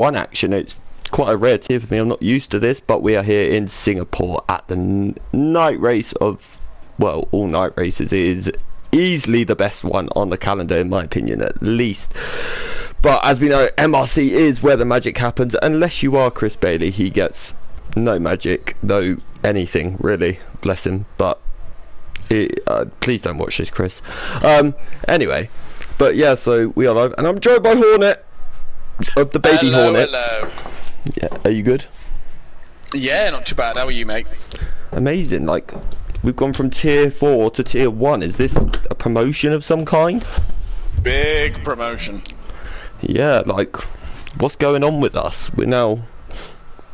1 action. It's quite a rarity for me. I'm not used to this, but we are here in Singapore at the night race of, well, all night races. It is easily the best one on the calendar, in my opinion, at least. But as we know, MRC is where the magic happens. Unless you are Chris Bailey, he gets no magic, no anything, really. Bless him. But please don't watch this, Chris. Anyway, but yeah, so we are live, and I'm joined by Hornet of the baby Hornets. Hello. Yeah, are you good? Yeah, not too bad. How are you, mate? Amazing. Like, we've gone from tier 4 to tier 1. Is this a promotion of some kind? Big promotion. Yeah, like, what's going on with us? We're now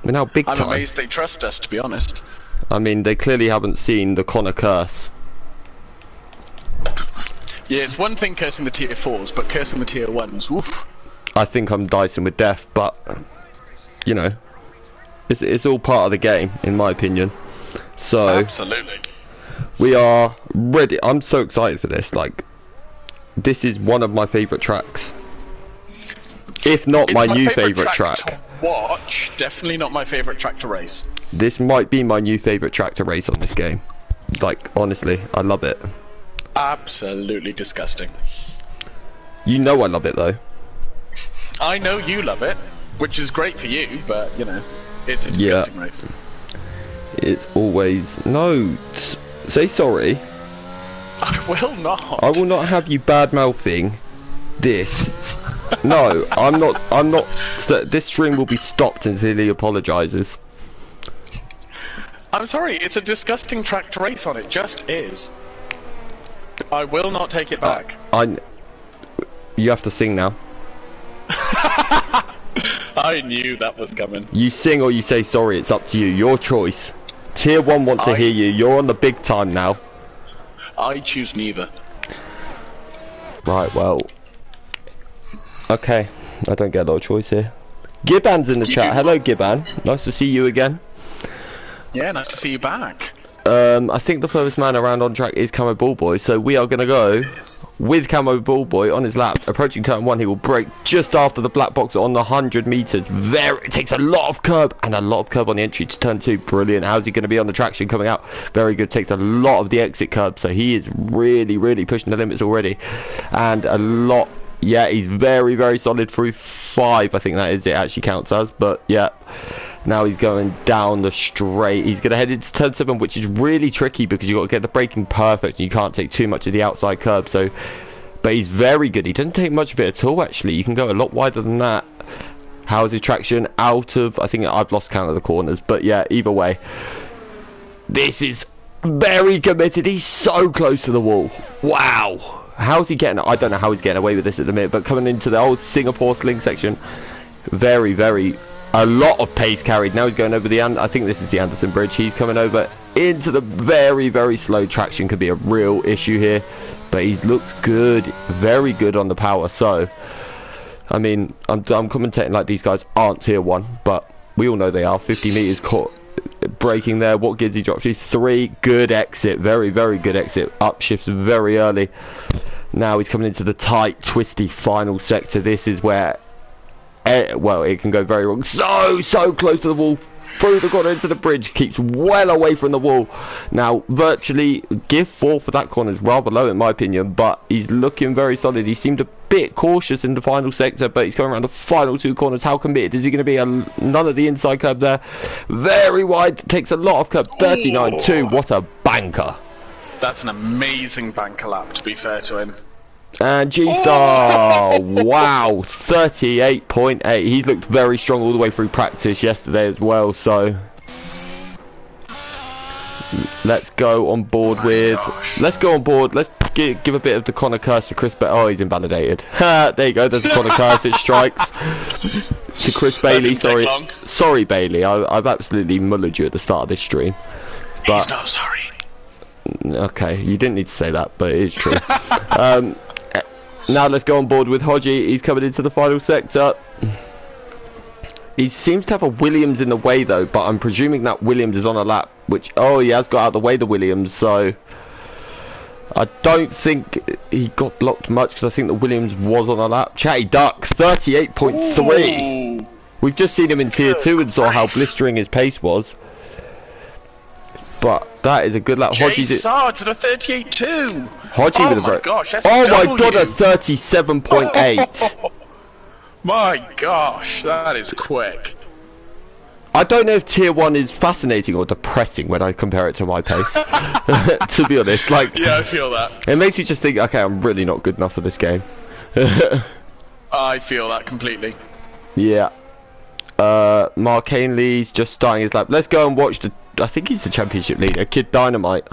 big time. I'm amazed they trust us, to be honest. I mean, they clearly haven't seen the Connor curse. Yeah, it's one thing cursing the tier 4s, but cursing the tier 1s, woof. I think I'm dicing with death, but, you know, it's all part of the game, in my opinion. So, absolutely. We are ready. I'm so excited for this. Like, this is one of my favourite tracks. If not my new favourite track. To watch, definitely not my favourite track to race. This might be my new favourite track to race on this game. Like, honestly, I love it. Absolutely disgusting. You know I love it, though. I know you love it, which is great for you, but, you know, it's a disgusting race. It's always... No, say sorry. I will not. I will not have you bad-mouthing this. No, I'm not. This stream will be stopped until he apologises. I'm sorry, it's a disgusting track to race on. It just is. I will not take it back. You have to sing now. I knew that was coming. You sing or you say sorry, it's up to you. Your choice. Tier 1 wants to hear you. You're on the big time now. I choose neither. Right, well. Okay, I don't get a lot of choice here. Gibban's in the chat. Hello, Gibban. Nice to see you again. Yeah, nice to see you back. I think the furthest man around on track is Camo Ballboy, so we are going to go with Camo Ballboy on his lap. Approaching turn 1, he will brake just after the black box on the 100 metres. It takes a lot of curb, and a lot of curb on the entry to turn 2. Brilliant. How's he going to be on the traction coming out? Very good. Takes a lot of the exit curb, so he is really, really pushing the limits already. And a lot... Yeah, he's very, very solid through 5, I think that is, it actually counts as, but yeah. Now he's going down the straight. He's going to head into turn 7, which is really tricky because you've got to get the braking perfect and you can't take too much of the outside curb. So, but he's very good. He doesn't take much of it at all, actually. You can go a lot wider than that. How's his traction out of... I think I've lost count of the corners, but yeah, either way. This is very committed. He's so close to the wall. Wow. How's he getting... I don't know how he's getting away with this at the minute, but coming into the old Singapore sling section, very, very... A lot of pace carried. Now he's going over the... I think this is the Anderson Bridge. He's coming over into the very, very slow traction. Could be a real issue here. But he looks good. Very good on the power. So, I mean, I'm commentating like these guys aren't tier 1. But we all know they are. 50 metres caught. Braking there. What gives he drops? He's 3. Good exit. Very, very good exit. Upshifts very early. Now he's coming into the tight, twisty final sector. This is where... well, it can go very wrong. So close to the wall. Through the corner into the bridge. Keeps well away from the wall. Now, virtually, give 4 for that corner is rather low in my opinion. But he's looking very solid. He seemed a bit cautious in the final sector. But he's going around the final 2 corners. How committed is he going to be? None of the inside curb there. Very wide. Takes a lot of curb. 39.2. What a banker. That's an amazing banker lap, to be fair to him. And G-Star, wow, 38.8. He's looked very strong all the way through practice yesterday as well, so let's go on board with, let's give a bit of the Connor curse to Chris oh, he's invalidated. There you go, there's the Connor curse, it strikes to Chris Bailey. Sorry Bailey, I've absolutely mullered you at the start of this stream. But, he's not sorry. Okay, you didn't need to say that, but it is true. Now let's go on board with Hodgie. He's coming into the final sector. He seems to have a Williams in the way though, but I'm presuming that Williams is on a lap, which, oh, he has got out of the way, the Williams, so I don't think he got blocked much because I think the Williams was on a lap. Chatty Duck, 38.3. We've just seen him in Tier 2 and saw how blistering his pace was. But that is a good lap. Jay Sarge with a 38.2. Hodgie with a my gosh, SW. oh my god, a 37.8. My gosh, that is quick. I don't know if Tier 1 is fascinating or depressing when I compare it to my pace. To be honest, like, yeah, I feel that. It makes me just think, okay, I'm really not good enough for this game. I feel that completely. Yeah. Mark Hanley's just starting his lap. Let's go and watch the, I think he's the championship leader, Kid Dynamite.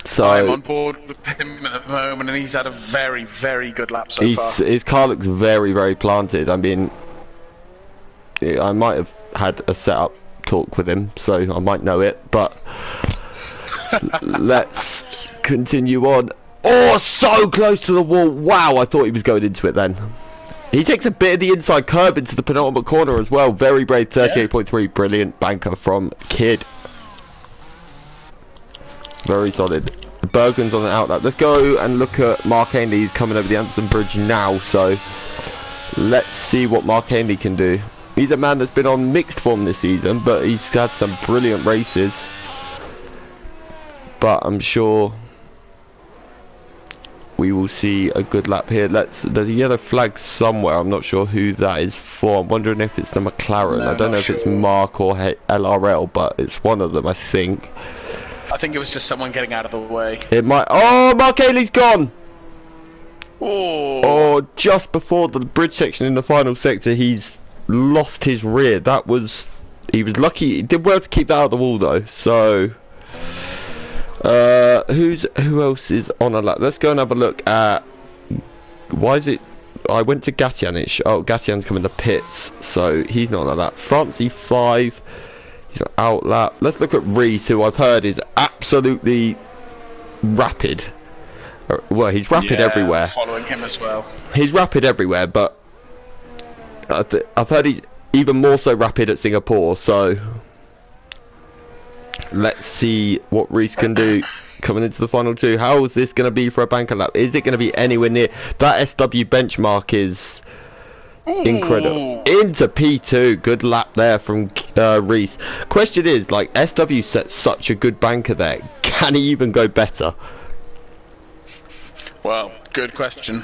So I'm on board with him at the moment, and he's had a very, very good lap so far. His car looks very, very planted. I mean, I might have had a setup talk with him, so I might know it, but let's continue on. Oh, so close to the wall. Wow, I thought he was going into it then. He takes a bit of the inside curb into the penultimate corner as well. Very brave, 38.3. Brilliant banker from Kid. Very solid. Bergen's on the outlap. Let's go and look at Mark Hanley. He's coming over the Anderson Bridge now, so let's see what Mark Hanley can do. He's a man that's been on mixed form this season, but he's had some brilliant races. But I'm sure we will see a good lap here. There's a yellow flag somewhere. I'm not sure who that is for. I'm wondering if it's the McLaren. No, I don't know if it's Mark or LRL, but it's one of them, I think. I think it was just someone getting out of the way. It might. Oh, Mark Haley's gone. Oh, just before the bridge section in the final sector, he's lost his rear. That was, he was lucky. He did well to keep that out of the wall though. So who else is on a lap? Let's go and have a look at, why is it, I went to Gatianich. Oh, Gatian's coming to pits, so he's not on a lap. Francie 5, he's on out lap. Let's look at Reese, who I've heard is absolutely rapid. Well, he's rapid everywhere. Following him as well. He's rapid everywhere, but I've heard he's even more so rapid at Singapore, so let's see what Reese can do coming into the final two. How is this going to be for a banker lap? Is it going to be anywhere near? That SW benchmark is incredible. Into P2, good lap there from Reese. Question is, like, SW set such a good banker there, can he even go better? Well, good question.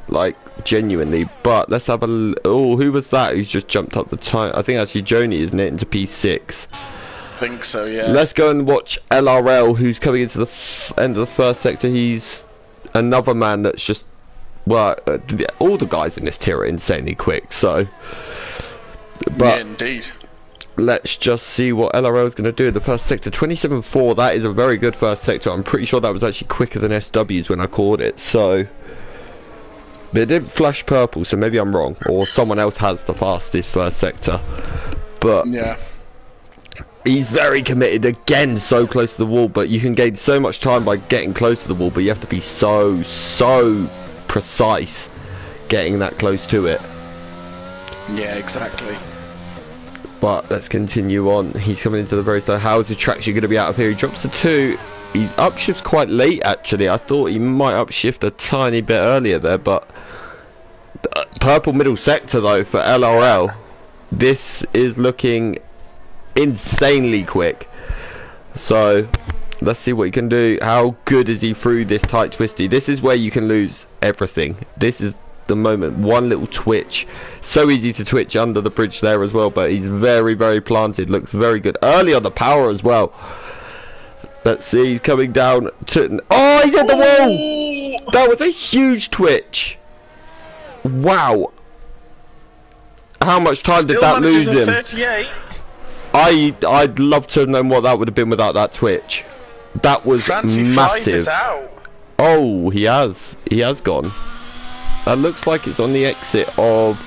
Like, genuinely. But let's have a... Oh, who was that who's just jumped up the time? I think actually Joni, isn't it? Into P6. I think so, yeah. Let's go and watch LRL, who's coming into the end of the first sector. He's another man that's just... Well, all the guys in this tier are insanely quick, so... But yeah, indeed. Let's just see what LRL is going to do in the first sector. 27.4, that is a very good first sector. I'm pretty sure that was actually quicker than SW's when I called it, so... But it didn't flash purple, so maybe I'm wrong. Or someone else has the fastest first sector. But... yeah. He's very committed, again, so close to the wall, but you can gain so much time by getting close to the wall, but you have to be so precise getting that close to it. Yeah, exactly. But let's continue on. He's coming into the very start. How's the traction going to be out of here? He drops to 2. He upshifts quite late, actually. I thought he might upshift a tiny bit earlier there, but purple middle sector though for LRL. This is looking insanely quick, so let's see what he can do. How good is he through this tight twisty? This is where you can lose everything. This is the moment. One little twitch, so easy to twitch under the bridge there as well, but he's very planted. Looks very good early on the power as well. Let's see, he's coming down to... Oh, he's at the wall. That was a huge twitch. Wow, how much time did that lose him? 38. I'd love to have known what that would have been without that twitch. That was massive. Is out. Oh, he has gone. That looks like it's on the exit of...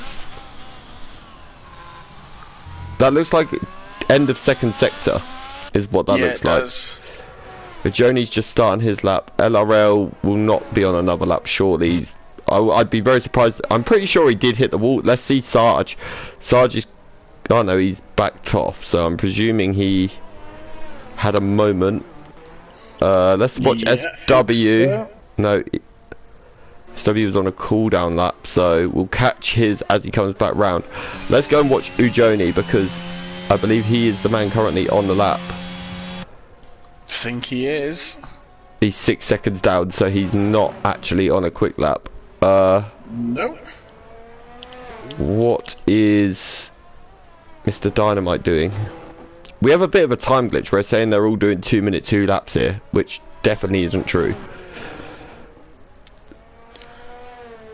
That looks like end of second sector is what that looks like. Does. But Joni's just starting his lap. LRL will not be on another lap shortly. I'd be very surprised. I'm pretty sure he did hit the wall. Let's see Sarge. Sarge is... Oh no, he's backed off, so I'm presuming he had a moment. Let's watch SW. So. No, SW was on a cooldown lap, so we'll catch his as he comes back round. Let's go and watch Ujoni, because I believe he is the man currently on the lap. Think he is. He's 6 seconds down, so he's not actually on a quick lap. Nope. What is Mr. Dynamite doing? We have a bit of a time glitch. We're saying they're all doing 2 minute 2 laps here, which definitely isn't true.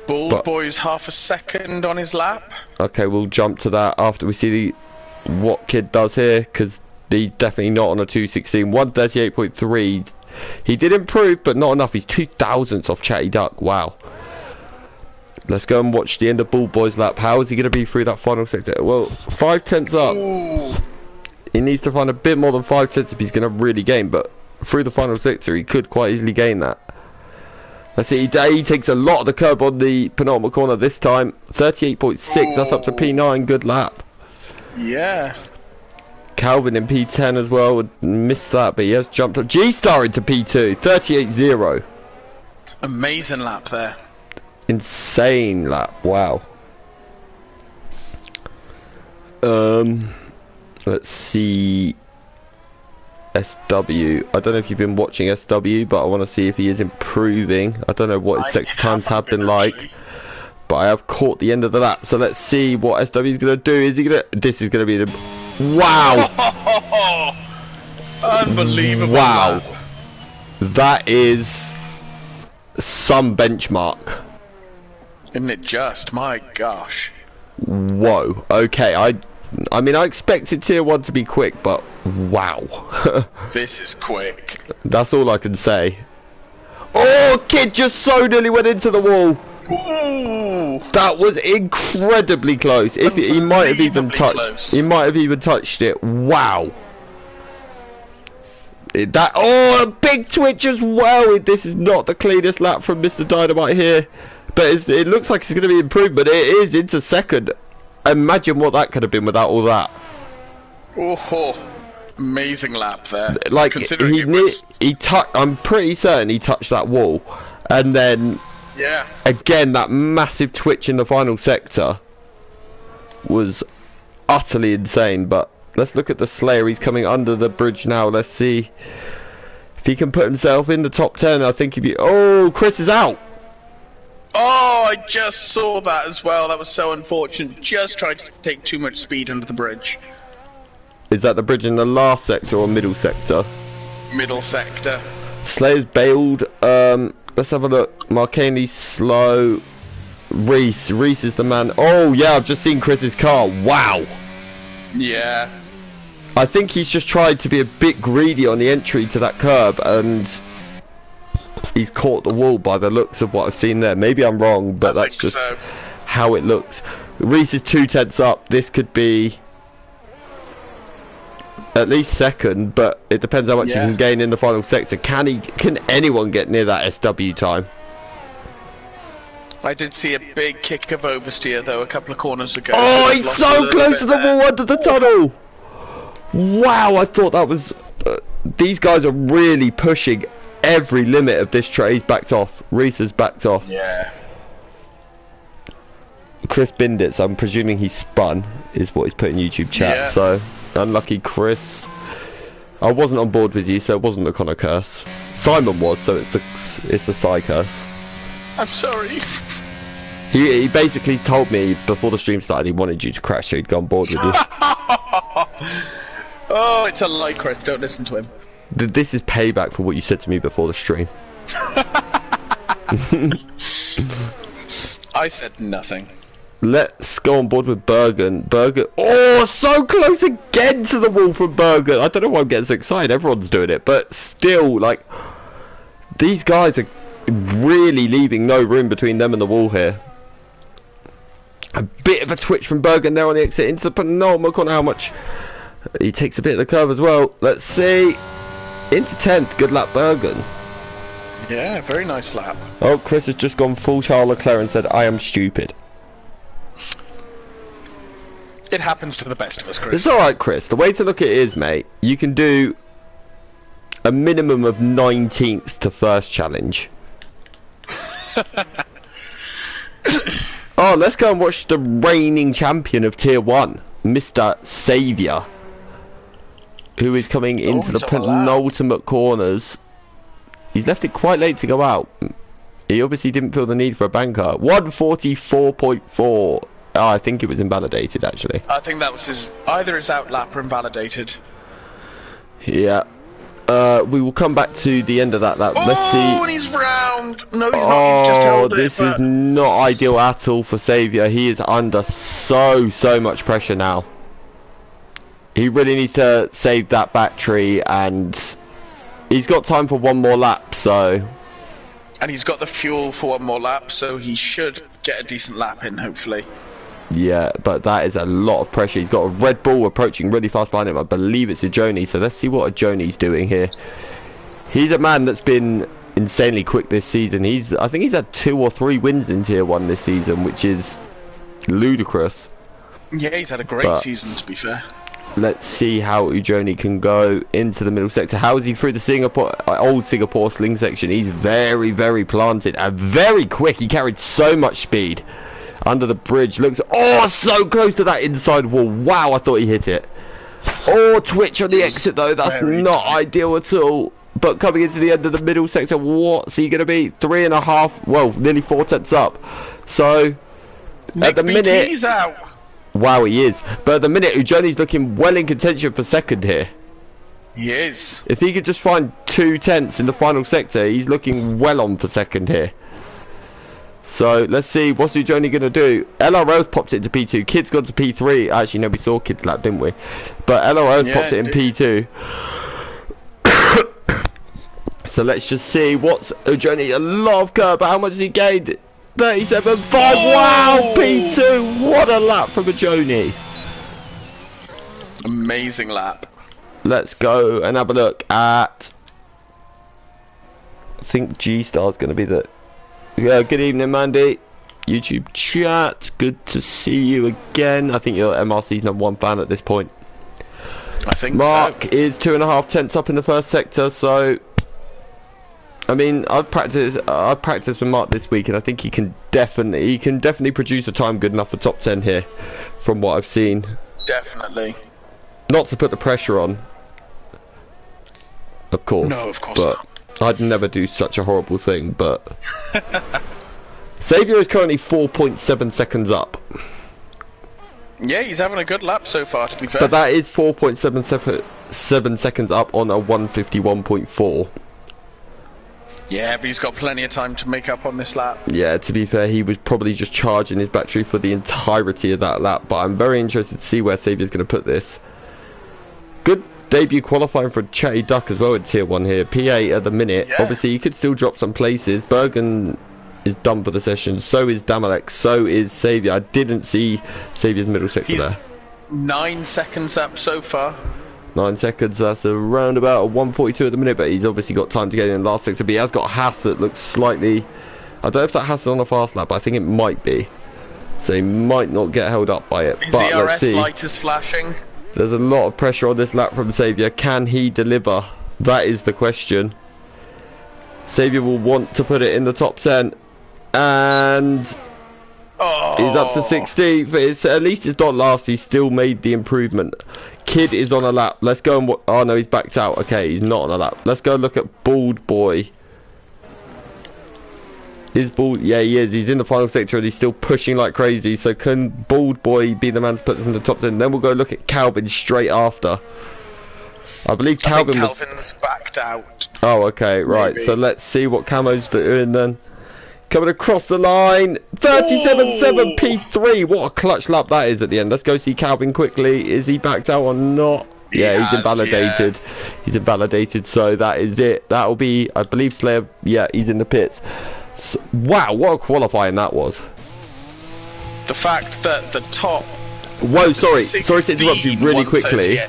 Bald Boy's half a second on his lap. Okay, we'll jump to that after we see what Kid does here, because he's definitely not on a 216. 138.3. He did improve, but not enough. He's 2,000ths off Chatty Duck. Wow. Let's go and watch the end of Bald Boy's lap. How is he going to be through that final sector? Well, 5/10 up. Ooh. He needs to find a bit more than 5/10 if he's going to really gain, but through the final sector, he could quite easily gain that. Let's see, he takes a lot of the curb on the penultimate corner this time. 38.6, that's up to P9, good lap. Yeah. Calvin in P10 as well, would miss that, but he has jumped up. G-Star into P2, 38.0. Amazing lap there. Insane lap, wow. Let's see. SW. I don't know if you've been watching SW, but I want to see if he is improving. I don't know what his sector times have been like, but I have caught the end of the lap. So let's see what SW is going to do. Is he going to? This is going to be the. Wow! Unbelievable! Wow! Lap. That is some benchmark. Isn't it just? My gosh! Whoa! Okay, I mean, I expected tier 1 to be quick, but wow. This is quick. That's all I can say. Oh, Kid just so nearly went into the wall. Ooh. That was incredibly close. If he might have even touched, he might have even touched it. Wow. Oh, a big twitch as well. This is not the cleanest lap from Mr. Dynamite here, but it looks like it's going to be improved. But it is into second. Imagine what that could have been without all that. Oh, amazing lap there. Like considering I'm pretty certain he touched that wall, and then again that massive twitch in the final sector was utterly insane. But let's look at the Slayer. He's coming under the bridge now. Let's see if he can put himself in the top 10. I think oh, Chris is out. Oh, I just saw that as well. That was so unfortunate. Just tried to take too much speed under the bridge. Is that the bridge in the last sector or middle sector? Middle sector. Slayer's bailed. Let's have a look. Marcani's slow. Reese is the man. Oh yeah, I've just seen Chris's car. Wow. Yeah. I think he's just tried to be a bit greedy on the entry to that curb, and he's caught the wall by the looks of what I've seen there. Maybe I'm wrong, but that's just how it looks. Reese is 2/10 up. This could be at least second, but it depends how much he can gain in the final sector. Can anyone get near that SW time? I did see a big kick of oversteer though a couple of corners ago. Oh, he's so close to the wall under the tunnel. Wow, I thought that was these guys are really pushing every limit of this tray. He's backed off. Reese has backed off. Yeah. Chris Bindits, I'm presuming he spun, is what he's put in YouTube chat. Yeah. So, unlucky Chris. I wasn't on board with you, so it wasn't the Connor curse. Simon was, so it's the Psy curse. I'm sorry. He basically told me before the stream started he wanted you to crash, so he'd go on board with you. Oh, it's a lie, Chris. Don't listen to him. This is payback for what you said to me before the stream. I said nothing. Let's go on board with Bergen. Oh, so close again to the wall from Bergen. I don't know why I'm getting so excited. Everyone's doing it, but still, like, these guys are really leaving no room between them and the wall here. A bit of a twitch from Bergen there on the exit into the penultimate corner. How much he takes a bit of the curve as well. Let's see. Into 10th. Good lap, Bergen. Yeah, very nice lap. Oh, Chris has just gone full Charles Leclerc and said, I am stupid. It happens to the best of us, Chris. It's alright, Chris. The way to look at it is, mate, you can do a minimum of 19th to first challenge. Oh, let's go and watch the reigning champion of Tier 1, Mr. Saviour, who is coming into the penultimate corners. He's left it quite late to go out. He obviously didn't feel the need for a banker. 144.4. Oh, I think it was invalidated, actually. I think that was his... Either his outlap or invalidated. Yeah. We will come back to the end of that lap. Let's see. Oh, and he's round. No, he's not. He's just held it. This is not ideal at all for Saviour. He is under so much pressure now. He really needs to save that battery, and he's got time for one more lap, so... And he's got the fuel for one more lap, so he should get a decent lap in, hopefully. Yeah, but that is a lot of pressure. He's got a Red Bull approaching really fast behind him. I believe it's a Joni, so let's see what a Joni's doing here. He's a man that's been insanely quick this season. I think he's had 2 or 3 wins in Tier 1 this season, which is ludicrous. Yeah, he's had a great season, to be fair. Let's see how Ujoni can go into the middle sector. How is he through the old Singapore sling section? He's very planted and very quick. He carried so much speed. Under the bridge, looks so close to that inside wall. Wow, I thought he hit it. Oh, twitch on the exit though. That's not ideal at all. But coming into the end of the middle sector, what's he going to be? 3.5, well, nearly 4 tenths up. So, Nick at the minute... BT's out. Wow, he is. But at the minute, Ujoni's looking well in contention for second here. He is. If he could just find 2 tenths in the final sector, he's looking well on for second here. So, let's see, what's Ujoni going to do? LRO's popped it into P2. Kid's gone to P3. Actually, no, we saw Kid's lap, didn't we? But LRO's popped it in P2. So, let's just see what's Ujoni. A lot of curb, but how much has he gained? 37.5. Wow, P2. What a lap from Ujoni. Amazing lap. Let's go and have a look at... I think G-Star's going to be the... Yeah, good evening, Mandy. YouTube chat. Good to see you again. I think you're MRC's #1 fan at this point. I think Mark is 2.5 tenths up in the first sector, so... I mean, I've practiced with Mark this week, and I think he can definitely produce a time good enough for top 10 here, from what I've seen. Definitely. Not to put the pressure on, of course. No, of course but not. I'd never do such a horrible thing, but... Saviour is currently 4.7 seconds up. Yeah, he's having a good lap so far, to be fair. But that is 4.7 seconds up on a 151.4. Yeah, but he's got plenty of time to make up on this lap. Yeah, to be fair, he was probably just charging his battery for the entirety of that lap, but I'm very interested to see where Saviour's going to put this. Good debut qualifying for Chatty Duck as well in Tier 1 here. P8 at the minute. Yeah. Obviously, he could still drop some places. Bergen is done for the session. So is Damalek. So is Saviour. I didn't see Saviour's middle sector there. 9 seconds up so far. 9 seconds. That's around about a 142 at the minute, but he's obviously got time to get in the last sector. But he has got a Haas that looks slightly... I don't know if that Haas is on a fast lap, but I think it might be. So he might not get held up by it. His but ERS let's see. light is flashing. There's a lot of pressure on this lap from Saviour. Can he deliver? That is the question. Saviour will want to put it in the top 10. And he's up to 60. But at least it's not last. He still made the improvement. Kid is on a lap. Let's go and... Oh, no, he's backed out. Okay, he's not on a lap. Let's go look at Bald Boy. Is Bald... Yeah, he is. He's in the final sector and he's still pushing like crazy. So can Bald Boy be the man to put this in the top 10? Then we'll go look at Calvin straight after. I believe Calvin's backed out. Oh, okay, right. Maybe. So let's see what Camo's doing then. Coming across the line. 37.7 P3. What a clutch lap that is at the end. Let's go see Calvin quickly. Is he backed out or not? Yeah, he's invalidated. Yeah. He's invalidated, so that is it. That'll be, I believe, Slayer. Yeah, he's in the pits. So, wow, what a qualifying that was. The fact that the top... Whoa, sorry to interrupt you really quickly.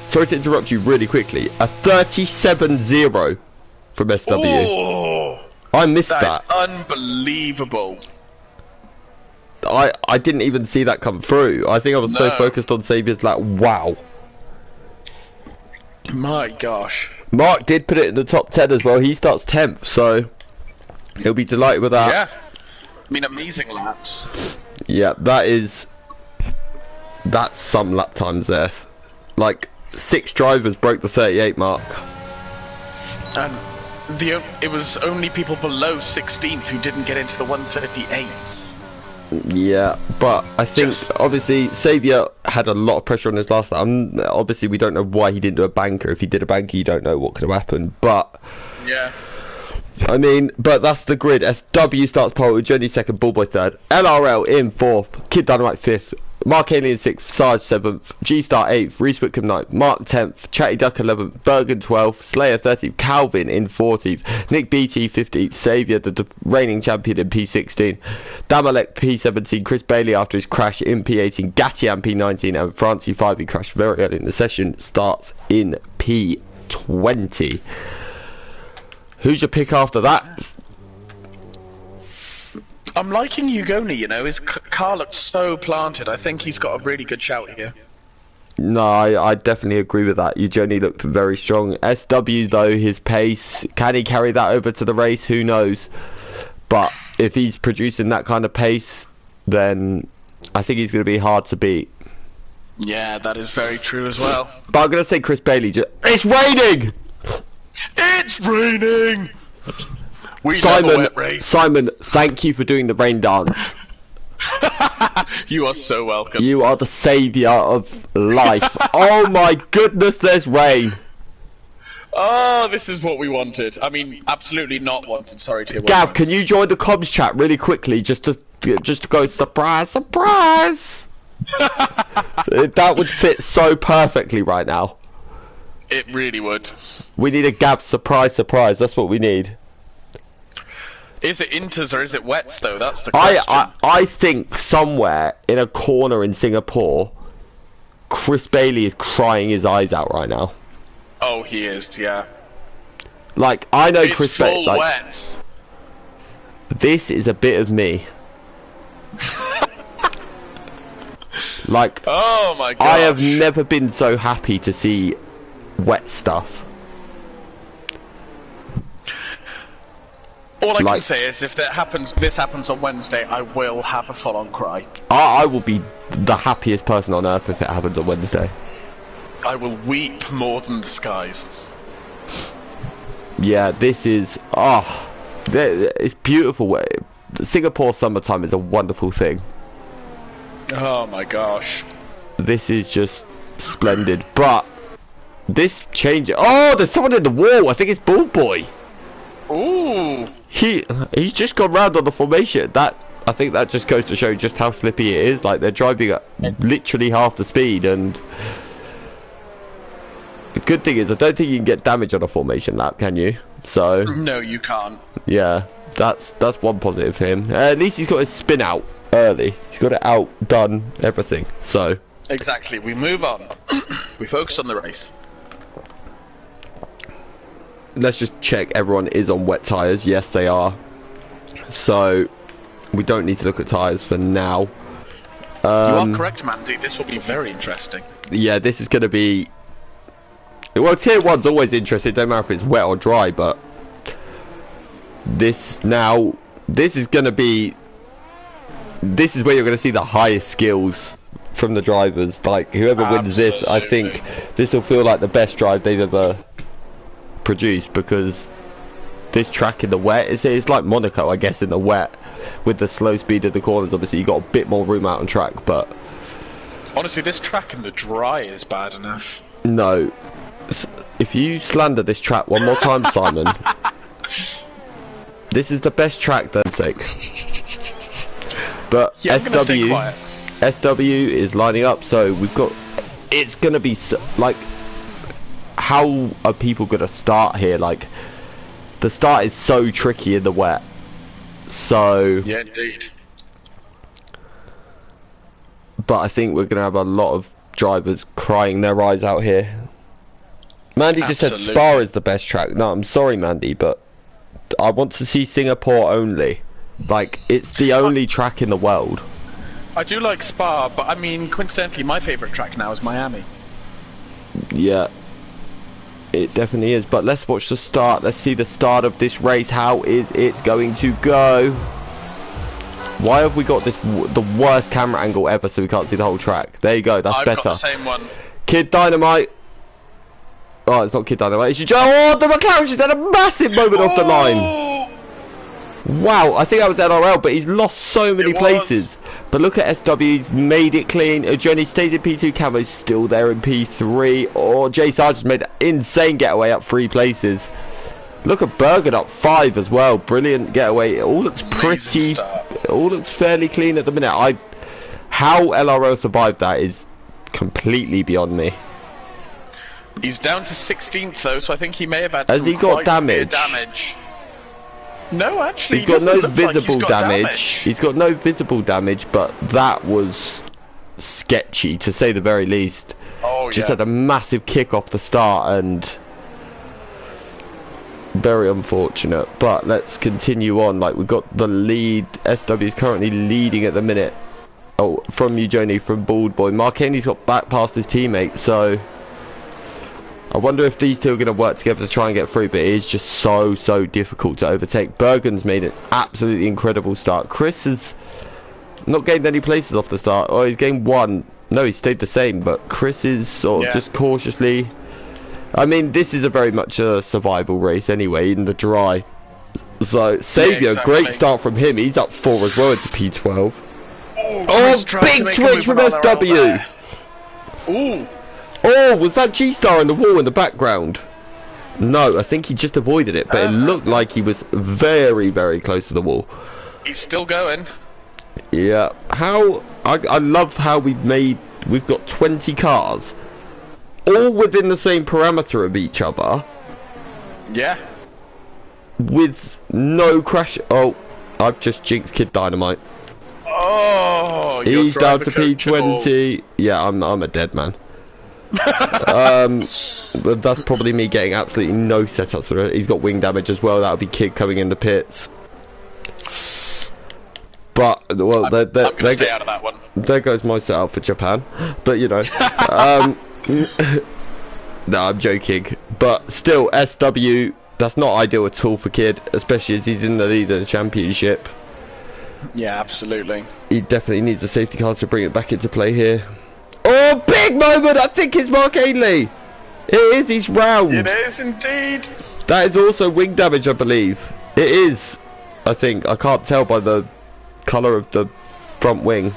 Sorry to interrupt you really quickly. A 37.0 from SW. Oh, I missed that. That is unbelievable. I didn't even see that come through. I think I was so focused on Saviour's like, wow. My gosh. Mark did put it in the top 10 as well. He starts 10th, so he'll be delighted with that. Yeah. I mean, amazing laps. Yeah, that's some lap times there. Like 6 drivers broke the 38 mark. And it was only people below 16th who didn't get into the 138s. Yeah, but I think obviously Xavier had a lot of pressure on his last lap. Obviously, we don't know why he didn't do a banker. If he did a banker, you don't know what could have happened. But yeah, I mean, but that's the grid. SW starts pole, Journey second, Bullboy third, LRL in fourth, Kid Dynamite fifth, Mark Alien sixth, Sarge seventh, G Star eighth, Reese Whitcomb ninth, Mark 10th, Chatty Duck 11th, Bergen 12th, Slayer 13th, Calvin in 14th, Nick BT 15th, Xavier the reigning champion in P16, Damalek P17, Chris Bailey after his crash in P18, Gatian P19, and Francie 5 who crashed very early in the session starts in P20. Who's your pick after that? I'm liking Ugoni, you know, his car looked so planted. I think he's got a really good shout here. No, I definitely agree with that. Ugoni looked very strong. SW though, his pace, can he carry that over to the race? Who knows? But if he's producing that kind of pace, then I think he's going to be hard to beat. Yeah, that is very true as well. But I'm going to say Chris Bailey, it's raining! It's raining! Simon, thank you for doing the rain dance. You are so welcome. You are the saviour of life. Oh my goodness, there's rain. Oh, this is what we wanted. I mean, absolutely not wanted. Sorry, Tier 1. Gav, can you join the comms chat really quickly, just to go surprise, surprise? That would fit so perfectly right now. It really would. We need a Gav surprise, surprise. That's what we need. Is it inters or is it wets though? That's the question. I think somewhere in a corner in Singapore, Chris Bailey is crying his eyes out right now. Oh, he is, yeah. Like, I know it's Chris Bailey. Full wets. This is a bit of me. Like, oh my god. I have never been so happy to see wet stuff. All I can say is, if this happens on Wednesday, I will have a full-on cry. I will be the happiest person on earth if it happens on Wednesday. I will weep more than the skies. Yeah, this is it's beautiful. Singapore summertime is a wonderful thing. Oh my gosh. This is just splendid. But this change. Oh, there's someone in the wall. I think it's Bullboy. Ooh. He's just gone round on the formation. I think that just goes to show just how slippy it is. Like, they're driving at literally half the speed, and the good thing is I don't think you can get damage on a formation lap, can you? So no, you can't. Yeah, that's one positive for him. At least he's got his spin out early. He's got it out, done, everything. So exactly. We move on. We focus on the race. Let's just check everyone is on wet tyres. Yes, they are. So we don't need to look at tyres for now. You are correct, Mandy. This will be very interesting. Yeah, this is going to be... Well, Tier 1's always interesting. It don't matter if it's wet or dry, but... This is going to be... This is where you're going to see the highest skills from the drivers. Like, whoever wins this, I think this will feel like the best drive they've ever produced, because this track in the wet it's like Monaco, I guess, in the wet with the slow speed of the corners. Obviously you got a bit more room out on track, but honestly this track in the dry is bad enough. No, if you slander this track one more time, Simon, this is the best track, then sake. But yeah, SW is lining up, so we've got, it's gonna be like, how are people gonna start here? Like, the start is so tricky in the wet. So yeah, indeed. But I think we're gonna have a lot of drivers crying their eyes out here. Mandy just said Spa is the best track. No, I'm sorry, Mandy, but I want to see Singapore only. Like, it's the only track in the world. I do like Spa, but I mean, coincidentally, my favourite track now is Miami. Yeah. It definitely is, but let's watch the start. Let's see the start of this race. How is it going to go? Why have we got this the worst camera angle ever so we can't see the whole track? There you go, that's I've better. got the same one. Kid Dynamite. Oh, it's not Kid Dynamite. It's just, oh, the McLaren just had a massive moment off the line. Wow, I think that was NRL, but he's lost so many places. But look at SW, he's made it clean. Journey stays in P2, Camo's still there in P3. Oh, Jay Sargent's made an insane getaway up 3 places. Look at Bergen up 5 as well. Brilliant getaway. It all looks pretty. It all looks fairly clean at the minute. How LRL survived that is completely beyond me. He's down to 16th though, so I think he may have had Has some he got quite severe damage? No, actually, He's got no look like visible he's got damage. He's got no visible damage, but that was sketchy to say the very least. Oh, Just had a massive kick off the start and very unfortunate. But let's continue on. Like, we've got the lead. SW is currently leading at the minute. Oh, from Eugenie, from Bald Boy. Mark Haney's got back past his teammate, so I wonder if these two are going to work together to try and get through, but it is just so difficult to overtake. Bergen's made an absolutely incredible start. Chris has not gained any places off the start. Oh, he's gained 1. No, he stayed the same, but Chris is sort of just cautiously. I mean, this is a very much a survival race anyway, in the dry. So, Saviour, great start from him. He's up 4 as well into P12. Oh, big twitch from SW! Ooh! Oh, was that G-Star in the wall in the background? No, I think he just avoided it, but it looked like he was very close to the wall. He's still going. Yeah. I love how we've got 20 cars, all within the same parameter of each other. Yeah. With no crash. Oh, I've just jinxed Kid Dynamite. Oh, he's down to P20. Yeah, I'm a dead man. But that's probably me getting absolutely no setups for it. He's got wing damage as well. That'll be Kid coming in the pits. But well, I'm gonna stay out of that one. There goes my setup for Japan. But you know, no, I'm joking. But still, SW. That's not ideal at all for Kid, especially as he's in the lead of the championship. Yeah, absolutely. He definitely needs a safety car to bring it back into play here. Oh, big moment! I think it's Mark Ainley. It is. He's round. It is indeed. That is also wing damage, I believe. It is. I think. I can't tell by the colour of the front wing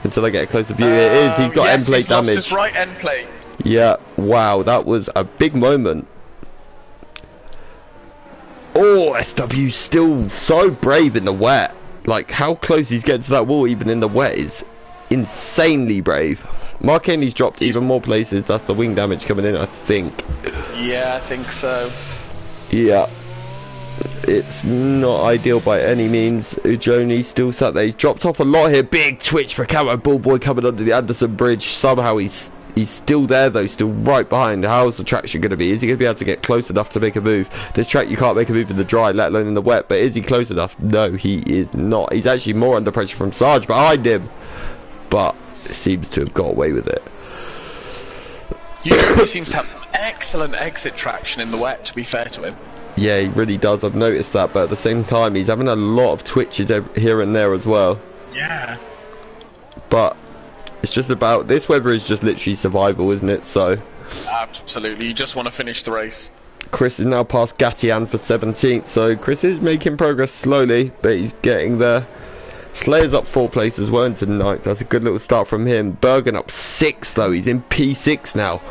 until I get a closer view. It is. He's got end plate damage. Lost his right end plate. Yeah. Wow. That was a big moment. Oh, SW still so brave in the wet. Like, how close he's getting to that wall even in the wet is insanely brave. Mark Henley's dropped even more places. That's the wing damage coming in, I think. Yeah, I think so. Yeah. It's not ideal by any means. Ujoni still sat there. He's dropped off a lot here. Big twitch for Camo Bullboy coming under the Anderson Bridge. Somehow he's still there though, still right behind. How's the traction going to be? Is he going to be able to get close enough to make a move? This track you can't make a move in the dry, let alone in the wet, but is he close enough? No, he is not. He's actually more under pressure from Sarge behind him, but seems to have got away with it. Usually seems to have some excellent exit traction in the wet, to be fair to him. Yeah, he really does. I've noticed that, but at the same time he's having a lot of twitches here and there as well. Yeah. But it's just about, this weather is just literally survival, isn't it? So absolutely, you just want to finish the race. Chris is now past Gatian for 17th, so Chris is making progress slowly, but he's getting there. Slayer's up 4 places, well into 9th. That's a good little start from him. Bergen up 6 though, he's in P6 now.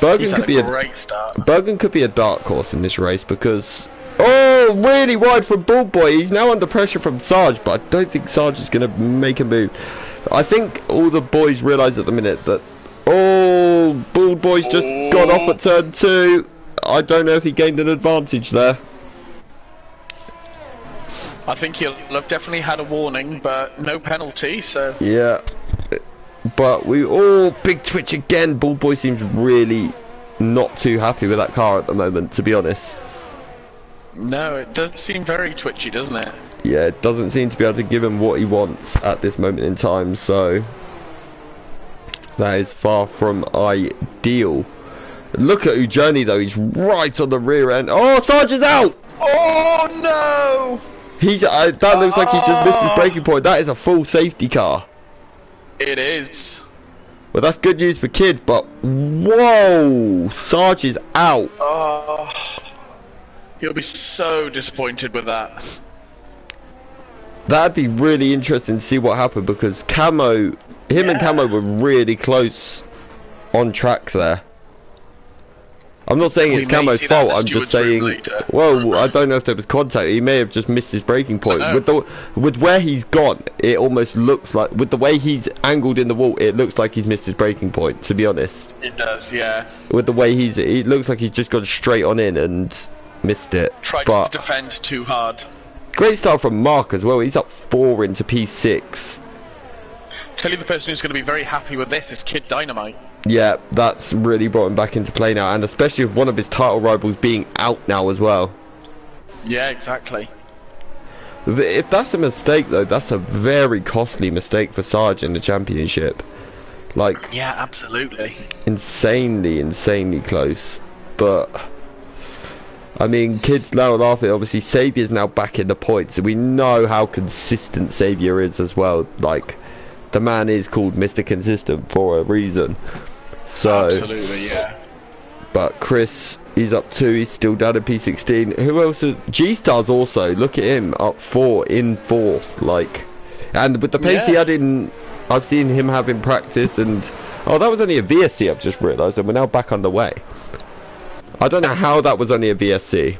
Bergen could be a great start. Bergen could be a dark horse in this race because, oh, really wide from Bullboy. He's now under pressure from Sarge, but I don't think Sarge is going to make a move. I think all the boys realise at the minute that, oh, Bullboy's just got off at turn 2. I don't know if he gained an advantage there. I think he'll have definitely had a warning, but no penalty, so... Yeah. But we all big twitch again. Bullboy seems really not too happy with that car at the moment, to be honest. No, it does seem very twitchy, doesn't it? Yeah, it doesn't seem to be able to give him what he wants at this moment in time, so that is far from ideal. Look at Ujoni though, he's right on the rear end. Oh, Sarge is out! Oh no! That looks like he's just missed his braking point. That is a full safety car. It is. Well, that's good news for Kid, but whoa, Sarge is out. Oh, he'll be so disappointed with that. That'd be really interesting to see what happened, because him and Camo were really close on track there. I'm not saying it's Camo's fault, I'm just saying, well, I don't know if there was contact. He may have just missed his braking point. With where he's gone, it almost looks like, with the way he's angled in the wall, it looks like he's missed his braking point, to be honest. It does, yeah. With the way it looks like he's just gone straight on in and missed it. Tried to defend too hard. Great start from Mark as well. He's up 4 into P6. Tell you the person who's going to be very happy with this is Kid Dynamite. Yeah, that's really brought him back into play now, and especially with one of his title rivals being out now as well. Yeah, exactly. If that's a mistake, though, that's a very costly mistake for Sarge in the championship. Like, yeah, absolutely. Insanely close. But I mean, Kid's now laughing. Obviously, Saviour's now back in the points, and we know how consistent Saviour is as well. Like, the man is called Mr. Consistent for a reason. So, absolutely, yeah. But Chris, he's up 2. He's still down in P16. Who else? G-Star's also. Look at him, up 4 in 4th. Like, and with the pace he had in, I've seen him having practice, and oh, that was only a VSC. I've just realised, and we're now back underway. I don't know how that was only a VSC.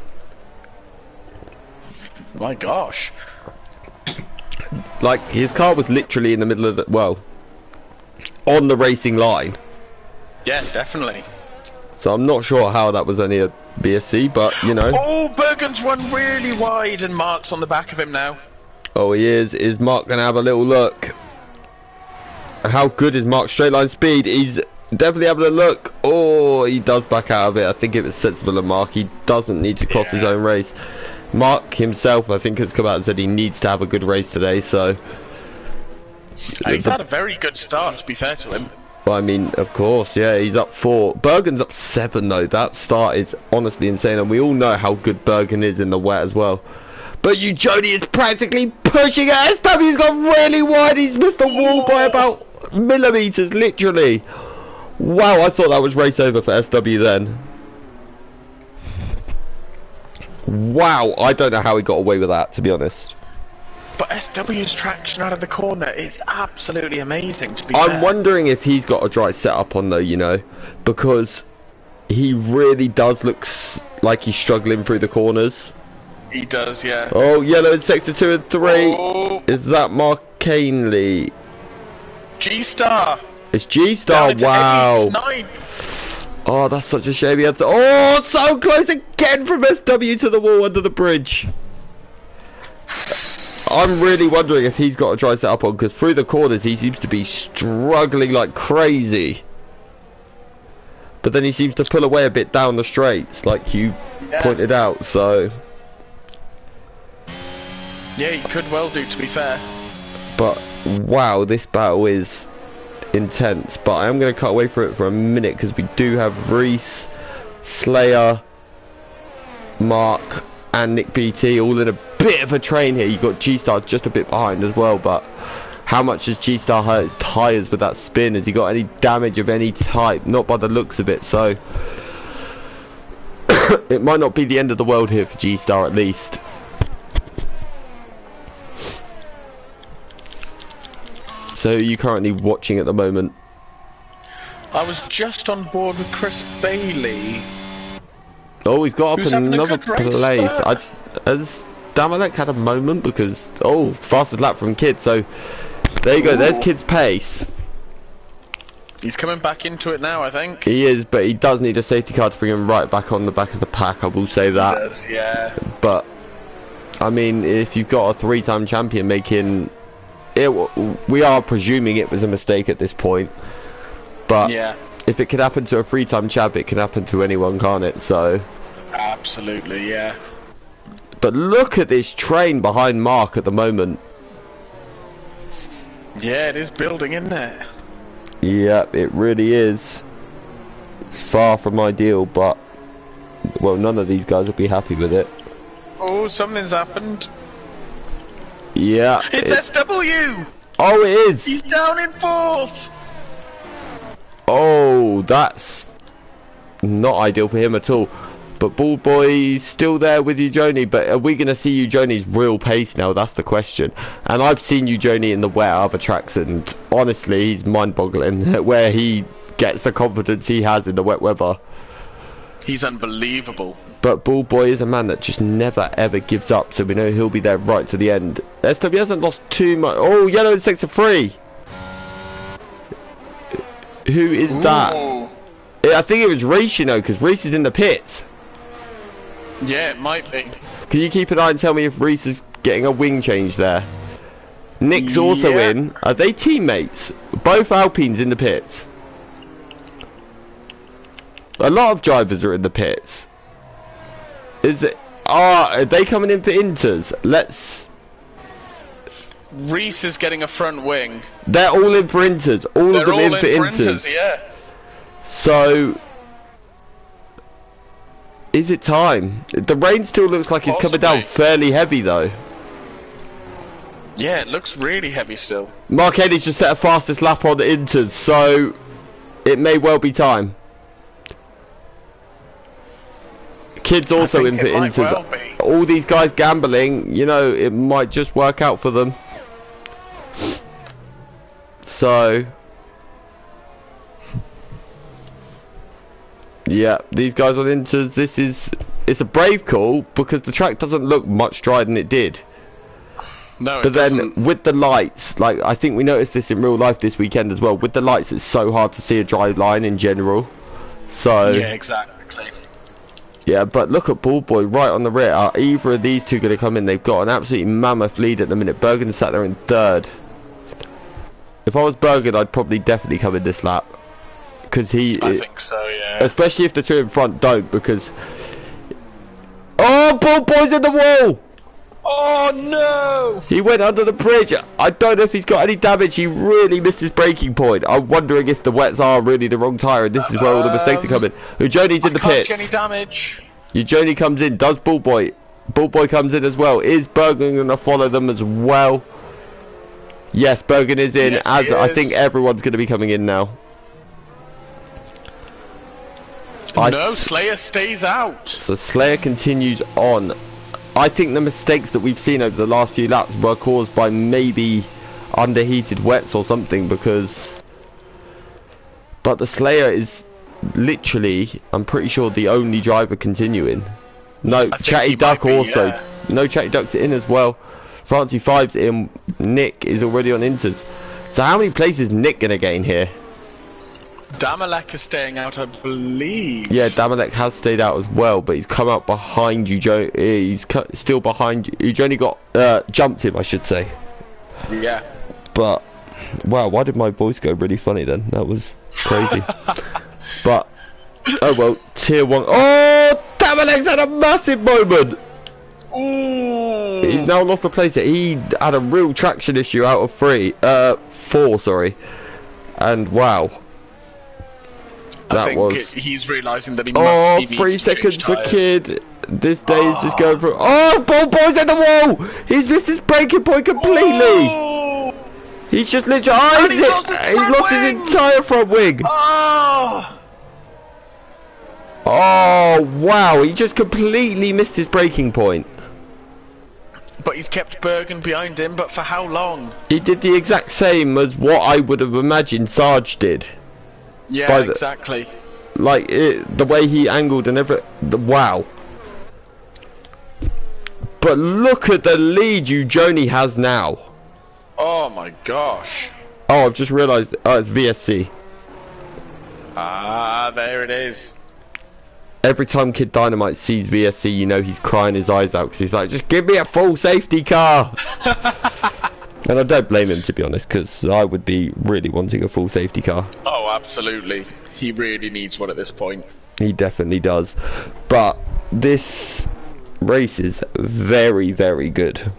My gosh. Like, his car was literally in the middle of the, well, on the racing line. Yeah, definitely. So I'm not sure how that was only a VSC, but, you know. Oh, Bergen's run really wide, and Mark's on the back of him now. Oh, he is. Is Mark going to have a little look? How good is Mark's straight line speed? He's definitely having a look. Oh, he does back out of it. I think it was sensible of Mark. He doesn't need to cross his own race. Mark himself, I think, has come out and said he needs to have a good race today, so... He's had a very good start, to be fair to him. I mean, of course, yeah, he's up 4. Bergen's up 7, though. That start is honestly insane, and we all know how good Bergen is in the wet as well. But Jody is practically pushing it. SW's gone really wide. He's missed the wall by about millimetres, literally. Wow, I thought that was race over for SW then. Wow, I don't know how he got away with that, to be honest. But SW's traction out of the corner is absolutely amazing, to be fair. I'm wondering if he's got a dry setup on, though, you know, because he really does look like he's struggling through the corners. He does, yeah. Oh, yellow in sector 2 and 3. Oh. Is that Mark Canely? G-Star. It's G-Star, wow. 9. Oh, that's such a shame he had to... Oh, so close again from SW to the wall under the bridge. I'm really wondering if he's got a dry setup on, because through the corners he seems to be struggling like crazy. But then he seems to pull away a bit down the straights, like you pointed out, so... Yeah, he could well do, to be fair. But, wow, this battle is intense. But I am going to cut away from it for a minute, because we do have Reese, Slayer, Mark, and Nick BT all in a bit of a train here. You've got G-Star just a bit behind as well, but how much does G-Star hurt his tyres with that spin? Has he got any damage of any type? Not by the looks of it, so it might not be the end of the world here for G-Star at least. So are you currently watching at the moment? I was just on board with Chris Bailey. Oh, he's got up in another place. Has Damalek had a moment? Because, oh, fastest lap from Kid. So there you go. There's Kid's pace. He's coming back into it now, I think. He is, but he does need a safety car to bring him right back on the back of the pack. I will say that. He does, yeah. But I mean, if you've got a 3-time champion making it, we are presuming it was a mistake at this point. But yeah, if it could happen to a 3-time champ, it can happen to anyone, can't it? So absolutely, yeah. But look at this train behind Mark at the moment. Yeah, it is building, isn't it? Yeah, it really is. It's far from ideal, but well, none of these guys will be happy with it. Oh, something's happened. Yeah. It's SW! Oh, it is! He's down in 4th! Oh, that's not ideal for him at all. But Ball Boy's still there with Ujoni, but are we going to see Ujoni's real pace now? That's the question. And I've seen Ujoni in the wet other tracks, and honestly, he's mind-boggling where he gets the confidence he has in the wet weather. He's unbelievable. But Ball Boy is a man that just never ever gives up, so we know he'll be there right to the end. SW hasn't lost too much. Oh, yellow in sector 3. Who is that? I think it was Reese, you know, because Reese is in the pits. Yeah, it might be. Can you keep an eye and tell me if Reese is getting a wing change there? Nick's also in. Are they teammates? Both Alpines in the pits. A lot of drivers are in the pits. Is it? Are they coming in for Inters? Let's. Reese is getting a front wing. They're all in for Inters. All of them in for Inters. Yeah. So. Is it time? The rain still looks like it's coming down fairly heavy though. Yeah, it looks really heavy still. Mark Eddy's just set a fastest lap on the Inters, so it may well be time. Kids also in for Inters. Well, all these guys gambling, you know, it might just work out for them. So. Yeah, these guys on Inters, it's a brave call because the track doesn't look much drier than it did. No, but then with the lights, like I think we noticed this in real life this weekend as well. With the lights, it's so hard to see a dry line in general. So yeah, exactly. Yeah, but look at Ball Boy right on the rear. Are either of these two going to come in? They've got an absolutely mammoth lead at the minute. Bergen sat there in 3rd. If I was Bergen, I'd probably definitely come in this lap. Because I think so, yeah. Especially if the two in front don't, because. Oh, Ball Boy's in the wall! Oh no! He went under the bridge. I don't know if he's got any damage. He really missed his braking point. I'm wondering if the wets are really the wrong tyre, and this is where all the mistakes are coming. Ujoni's in the pits. Can't see any damage. Ujoni comes in. Does Ball Boy? Ball Boy comes in as well. Is Bergen going to follow them as well? Yes, Bergen is in. Yes, as I think everyone's going to be coming in now. No, Slayer stays out. So Slayer continues on. I think the mistakes that we've seen over the last few laps were caused by maybe underheated wets or something, because. But the Slayer is literally, I'm pretty sure, the only driver continuing. No, Chatty Duck also. Yeah. No, Chatty Duck's in as well. Francie 5's in. Nick is already on Inters. So how many places is Nick going to gain here? Damalek is staying out, I believe. Yeah, Damalek has stayed out as well, but he's come out behind you, Joe. He's still behind you. You've only got jumped him, I should say. Yeah. But wow, why did my voice go really funny then? That was crazy. But oh well, tier 1. Oh, Damalek's had a massive moment. Ooh. He's now lost the place. He had a real traction issue out of 4, sorry. And wow. I think he's realising that he must. Oh, 3 seconds for Kid. This day is just going through. Oh, Ball Boy's at the wall. He's missed his braking point completely. Oh. He's just literally. Oh, he's lost his entire front wing. Oh. Oh, wow. He just completely missed his braking point. But he's kept Bergen behind him, but for how long? He did the exact same as what I would have imagined Sarge did. Yeah, exactly. Like the way he angled and everything. Wow. But look at the lead Ujoni has now. Oh my gosh. Oh, I've just realised. Oh, it's VSC. Ah, there it is. Every time Kid Dynamite sees VSC, you know he's crying his eyes out because he's like, just give me a full safety car. And I don't blame him, to be honest, because I would be really wanting a full safety car. Oh, absolutely. He really needs one at this point. He definitely does. But this race is very, very good.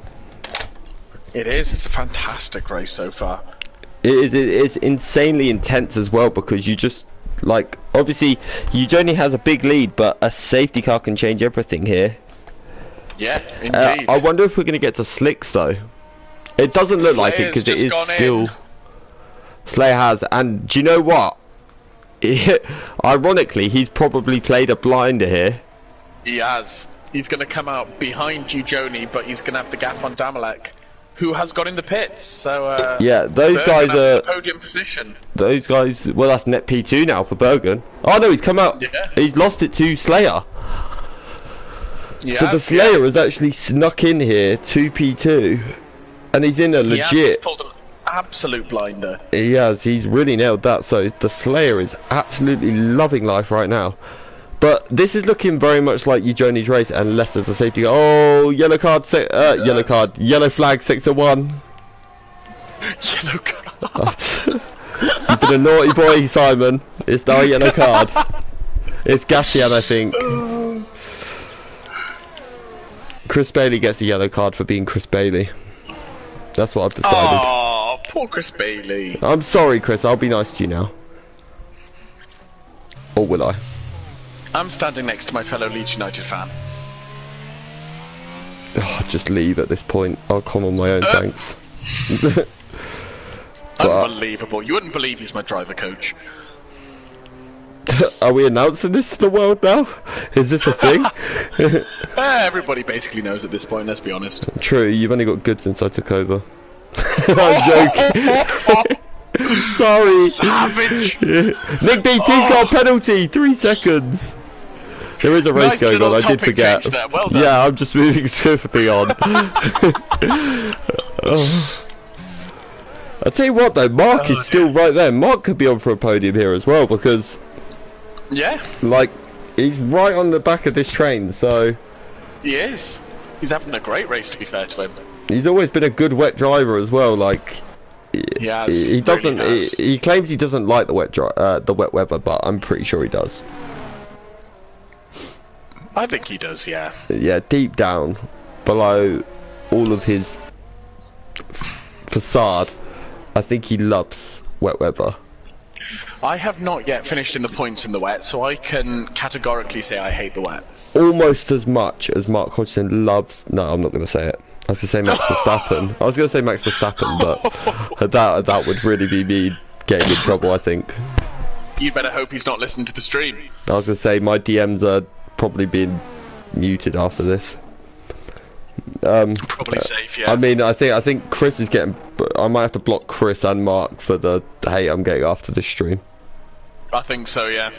It is. It's a fantastic race so far. It is. It's insanely intense as well, because you just, like, obviously, Ujoni has a big lead, but a safety car can change everything here. Yeah, indeed. I wonder if we're going to get to slicks, though. It doesn't look like it Slayer's because it just is gone still. in. Slayer has, and do you know what? Ironically, he's probably played a blinder here. He has. He's going to come out behind you, Joni, but he's going to have the gap on Damalek, who has got in the pits. So yeah, those guys are podium position. Those guys. Well, that's net P2 now for Bergen. Oh no, he's come out. Yeah. He's lost it to Slayer. He So the has, Slayer has actually snuck in here to P2, and he's in a He has legit. pulled an absolute blinder. He has. He's really nailed that. So the Slayer is absolutely loving life right now. But this is looking very much like Eugeni's race, unless there's a safety. Oh, yellow card. Yellow card. Yellow flag. 6-1. Yellow card. You've been a naughty boy, Simon. It's now a yellow card. It's Gassian, I think. Chris Bailey gets a yellow card for being Chris Bailey. That's what I've decided. Oh, poor Chris Bailey. I'm sorry, Chris. I'll be nice to you now. Or will I? I'm standing next to my fellow Leeds United fan. Oh, just leave at this point. I'll come on my own, thanks. Unbelievable. You wouldn't believe he's my driver coach. Are we announcing this to the world now? Is this a thing? Everybody basically knows at this point, let's be honest. True, you've only got good since I took over. I'm joking. Sorry. Savage. Nick BT's got a penalty. 3 seconds. There is a race Nice going on. little I did topic forget. change there. Well done. Yeah, I'm just moving swiftly on. Oh. I'll tell you what though, Mark is still right there. Mark could be on for a podium here as well because, Yeah, like, he's right on the back of this train. So he is. He's having a great race, to be fair to him. he's always been a good wet driver as well. Like. He has. He doesn't. Really has. He claims he doesn't like the wet weather, but I'm pretty sure he does. I think he does, yeah. Yeah, deep down, below all of his facade, I think he loves wet weather. I have not yet finished in the points in the wet, so I can categorically say I hate the wet. Almost as much as Mark Hodgson loves. No, I'm not going to say it. I was going to say Max Verstappen. I was going to say Max Verstappen, but that would really be me getting in trouble, I think. You'd better hope he's not listening to the stream. I was going to say my DMs are probably being muted after this. Probably safe, yeah. I mean, I think Chris is getting. I might have to block Chris and Mark for the hate I'm getting after this stream. I think so, yeah.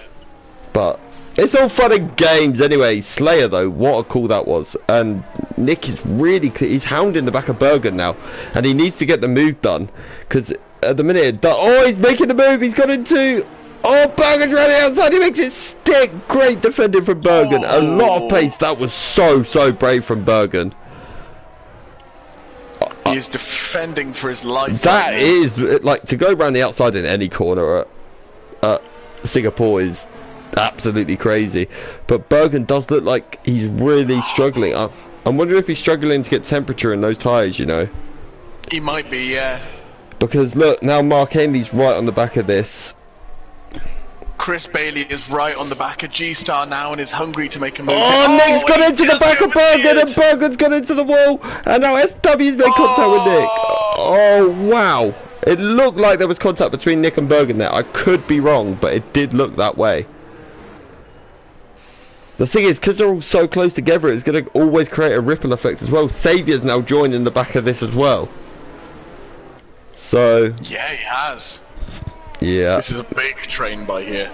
But it's all fun and games anyway. Slayer though, what a call that was. And Nick is really he's hounding the back of Bergen now, and he needs to get the move done because at the minute oh, he's making the move. He's got into. Oh, Bergen's around the outside. He makes it stick. Great defending from Bergen. A lot of pace. That was so brave from Bergen. He is defending for his life. That right is like to go around the outside in any corner at Singapore is absolutely crazy. But Bergen does look like he's really struggling. I'm wondering if he's struggling to get temperature in those tyres, you know. He might be, yeah. Because look, now Mark Henley's right on the back of this. Chris Bailey is right on the back of G-Star now and is hungry to make a move. Oh, Nick's got into the back of Bergen and Bergen's got into the wall. And now SW's made contact with Nick. Oh, wow. It looked like there was contact between Nick and Bergen there. I could be wrong, but it did look that way. The thing is, because they're all so close together, it's going to always create a ripple effect as well. Saviour's now joined in the back of this as well. So... Yeah, he has. Yeah. This is a big train by here.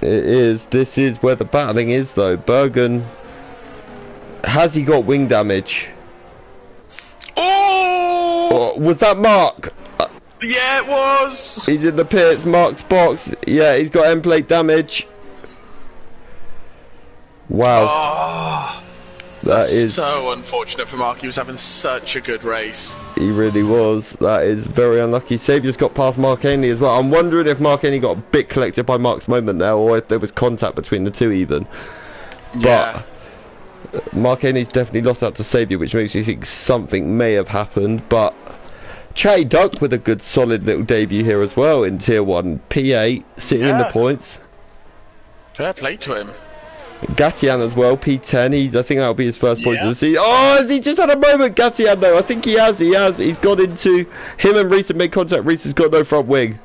It is. This is where the battling is, though. Bergen... Has he got wing damage? Oh! Was that Mark? Yeah, it was! He's in the pits. Mark's box. Yeah, he's got end plate damage. Wow. Oh, that is so unfortunate for Mark. He was having such a good race. He really was. That is very unlucky. Saviour's got past Mark Haney as well. I'm wondering if Mark Haney got a bit collected by Mark's moment there, or if there was contact between the two even. Yeah. But Mark Haney's definitely lost out to Saviour, which makes me think something may have happened. But Chatty Duck with a good solid little debut here as well in Tier 1. P8 sitting in the points. Fair play to him. Gatian as well, P10. I think that'll be his first points of the season. Oh, has he just had a moment, Gatian, though? I think he has. He's gone into... Him and Reese have made contact. Reese has got no front wing.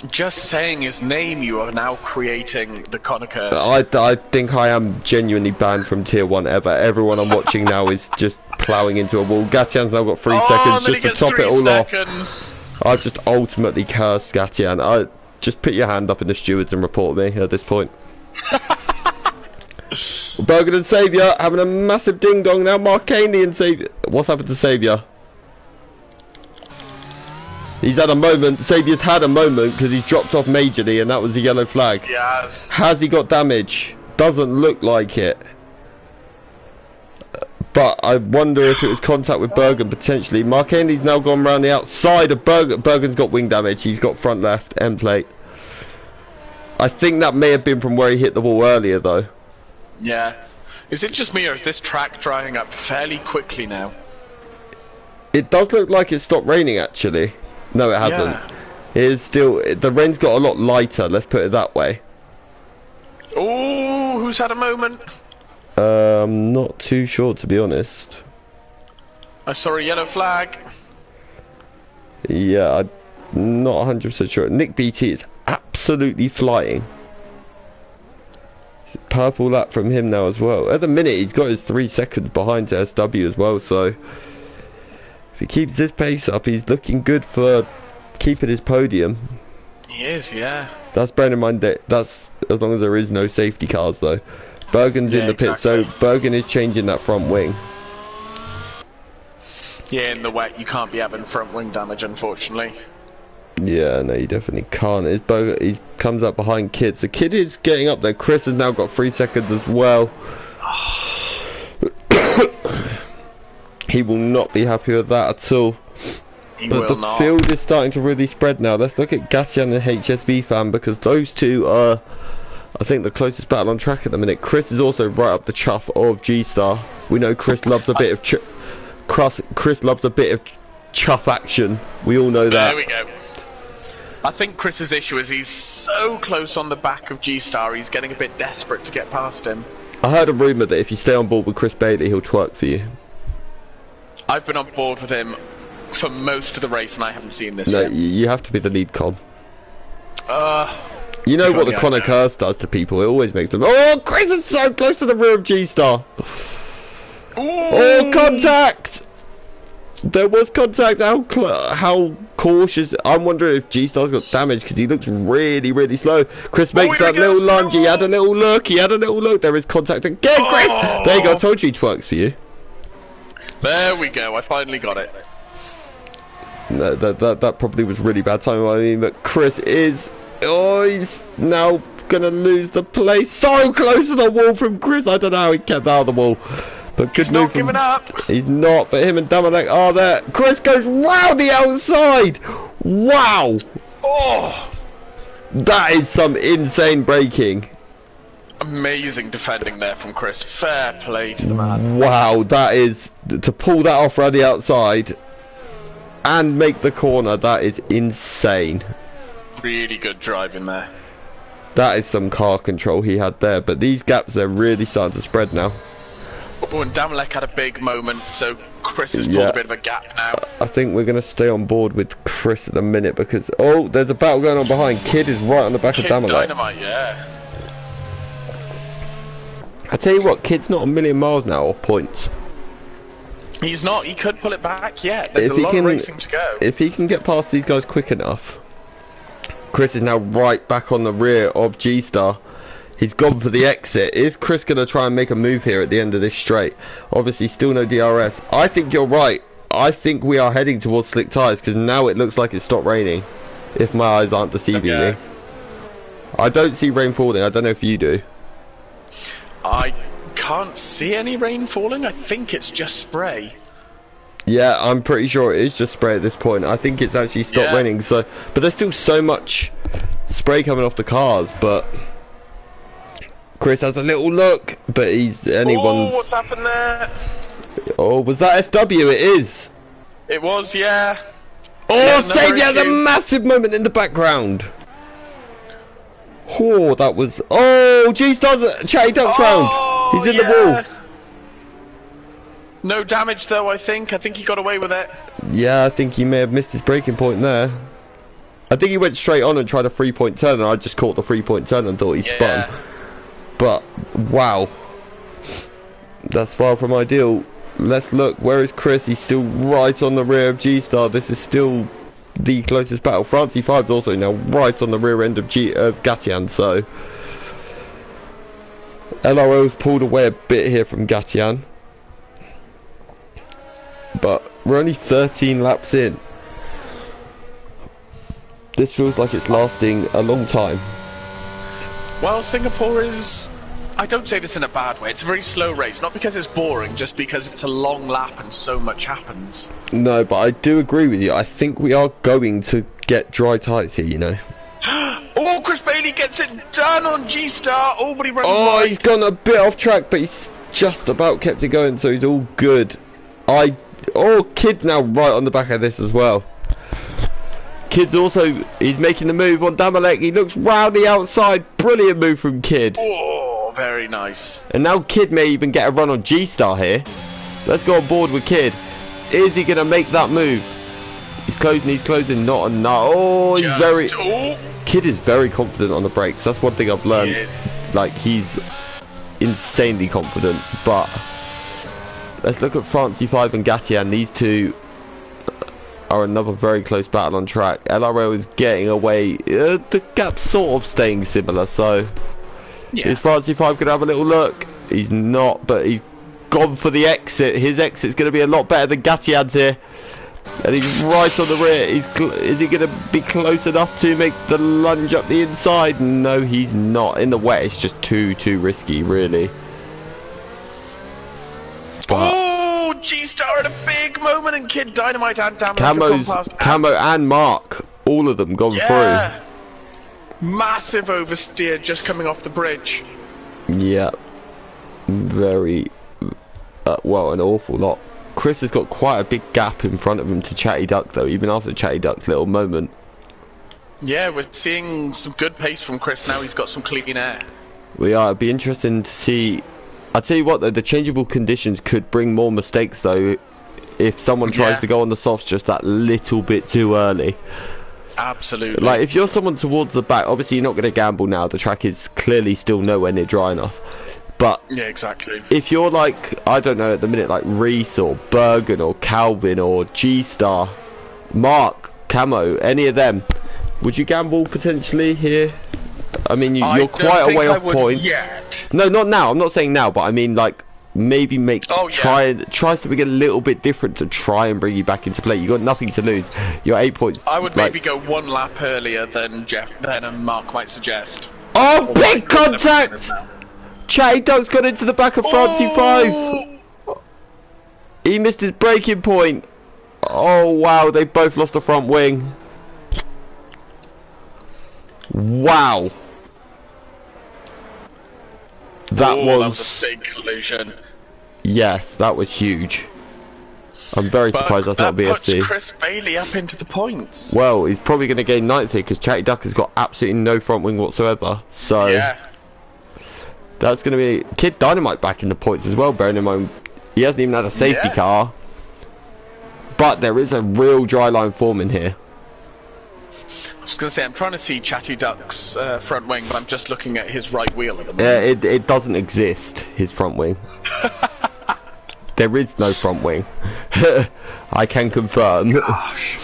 Just saying his name, you are now creating the Connor curse. I think I am genuinely banned from tier 1 ever. Everyone I'm watching now is just ploughing into a wall. Gatian's now got 3 seconds just to top it all off. I've just ultimately cursed Gatian. Just put your hand up in the stewards and report me at this point. Bergen and Saviour having a massive ding dong now. Marcaney and Saviour. What's happened to Saviour? He's had a moment. Saviour's had a moment because he's dropped off majorly, and that was the yellow flag. Yes. Has he got damage? Doesn't look like it. But I wonder if it was contact with Bergen potentially. Marcaney's now gone around the outside of Bergen. Bergen's got wing damage. He's got front left end plate. I think that may have been from where he hit the wall earlier, though. Yeah. Is it just me, or is this track drying up fairly quickly now? It does look like it stopped raining, actually. No, it hasn't. Yeah. It is still... The rain's got a lot lighter, let's put it that way. Oh, who's had a moment? Not too sure, to be honest. I saw a yellow flag. Yeah, I'm not 100% sure. Nick BT is absolutely flying. Purple lap from him now as well. At the minute, he's got his 3 seconds behind to SW as well, so... If he keeps this pace up, he's looking good for keeping his podium. He is, yeah. That's bearing in mind that that's as long as there is no safety cars, though. Bergen's in the pit, so Bergen is changing that front wing. Yeah, in the wet, you can't be having front wing damage, unfortunately. Yeah, no, you definitely can't. He comes up behind Kid. So Kid is getting up there. Chris has now got 3 seconds as well. He will not be happy with that at all. But the field is starting to really spread now. Let's look at Gatian and HSB fan, because those two are, I think, the closest battle on track at the minute. Chris is also right up the chuff of G-Star. We know Chris loves a bit of Chris loves a bit of chuff action. We all know that. There we go. I think Chris's issue is he's so close on the back of G-Star, he's getting a bit desperate to get past him. I heard a rumour that if you stay on board with Chris Bailey, he'll twerk for you. I've been on board with him for most of the race, and I haven't seen this yet. No, you have to be the lead con. You know what the Connor curse does to people? It always makes them... Oh, Chris is so close to the rear of G-Star. Oh, contact! There was contact. How cautious? I'm wondering if G-Star's got damage, because he looks really, really slow. Chris makes that little lunge. He had a little look. There is contact again, Chris. There you go. I told you he twerks for you. There we go. I finally got it. No, that probably was really bad timing. I mean, but Chris is... Oh, he's now gonna lose the place. So close to the wall from Chris. I don't know how he kept out of the wall. But he's not giving up. He's not, but him and Damalek are there. Chris goes round the outside. Wow. Oh, that is some insane braking. Amazing defending there from Chris. Fair play to the man. Wow, that is... To pull that off around the outside and make the corner, that is insane. Really good driving there. That is some car control he had there, but these gaps, they're really starting to spread now. Oh, and Damalek had a big moment, so Chris has pulled a bit of a gap now. I think we're going to stay on board with Chris at the minute, because... Oh, there's a battle going on behind. Kid is right on the back of Damalek. Dynamite, yeah. I tell you what, Kid's not a million miles now off points. He's not. He could pull it back yet. There's a lot of racing to go. If he can get past these guys quick enough. Chris is now right back on the rear of G-Star. He's gone for the exit. Is Chris going to try and make a move here at the end of this straight? Obviously, still no DRS. I think you're right. I think we are heading towards slick tyres, because now it looks like it's stopped raining. If my eyes aren't deceiving me. I don't see rain falling. I don't know if you do. I can't see any rain falling. I think it's just spray. Yeah, I'm pretty sure it is just spray at this point. I think it's actually stopped raining. So, but there's still so much spray coming off the cars. But Chris has a little look, but he's anyone's. Oh, what's happened there? Oh, was that SW? It is. It was, yeah. Oh, Saviour has a massive moment in the background. Oh, that was... Oh, G-Star's Chatty Duck's round. He's in the wall. No damage though, I think. I think he got away with it. Yeah, I think he may have missed his breaking point there. I think he went straight on and tried a 3-point turn, and I just caught the 3-point turn and thought he spun. But, wow. That's far from ideal. Let's look. Where is Chris? He's still right on the rear of G-Star. This is still the closest battle. Francie 5 is also now right on the rear end of Gatian, so... LRO's pulled away a bit here from Gatian. But we're only 13 laps in. This feels like it's lasting a long time. Well, Singapore is... I don't say this in a bad way. It's a very slow race. Not because it's boring, just because it's a long lap and so much happens. No, but I do agree with you. I think we are going to get dry tyres here, you know. Oh, Chris Bailey gets it done on G-Star. Oh, but he runs wide. He's gone a bit off track, but he's just about kept it going, so he's all good. Oh, Kid's now right on the back of this as well. Kid's also, he's making the move on Damalek. He looks round the outside. Brilliant move from Kid. Oh, very nice. And now Kid may even get a run on G-Star here. Let's go on board with Kid. Is he going to make that move? He's closing, not enough. Oh, he's very... Oh. Kid is very confident on the brakes. That's one thing I've learned. He is. Like, he's insanely confident. But let's look at Francie 5 and Gatian. These two are another very close battle on track. LRO is getting away. The gap's sort of staying similar, so... Yeah. Is Francie 5 going to have a little look? He's not, but he's gone for the exit. His exit's going to be a lot better than Gatian's here. And he's right on the rear. Is he going to be close enough to make the lunge up the inside? No, he's not. In the wet, it's just too risky, really. But oh, G-Star had a big moment, and Kid Dynamite and Damage Camo and Mark, all of them gone through. Massive oversteer just coming off the bridge. Yeah, very well, an awful lot. Chris has got quite a big gap in front of him to Chatty Duck, though, even after Chatty Duck's little moment. Yeah, we're seeing some good pace from Chris now. He's got some clean air. We are. It'd be interesting to see. I'll tell you what, though, the changeable conditions could bring more mistakes, though, if someone tries to go on the softs just that little bit too early. Absolutely. Like, if you're someone towards the back, obviously you're not going to gamble now. The track is clearly still nowhere near dry enough. But yeah, exactly. If you're like, I don't know, at the minute, like Reese or Bergen or Calvin or G-Star, Mark, Camo, any of them, would you gamble potentially here? I mean, you're quite a way off points. Yet. No, not now. I'm not saying now, but I mean, like, maybe try something a little bit different to try and bring you back into play. You got nothing to lose. You're 8 points. I would maybe go one lap earlier than Mark might suggest. Oh, or big contact! Chatty Duck's got into the back of Francie 5. He missed his braking point. Oh wow, they both lost the front wing. Wow. That was a big collision. Yes, that was huge. I'm very surprised that's not BFC. That puts Chris Bailey up into the points. Well, he's probably going to gain 9th here because Chatty Duck has got absolutely no front wing whatsoever. So yeah. That's going to be Kid Dynamite back in the points as well, bearing in mind he hasn't even had a safety car. But there is a real dry line forming here. I was going to say, I'm trying to see Chatty Duck's front wing, but I'm just looking at his right wheel at the moment. Yeah, it doesn't exist, his front wing. There is no front wing. I can confirm. Gosh.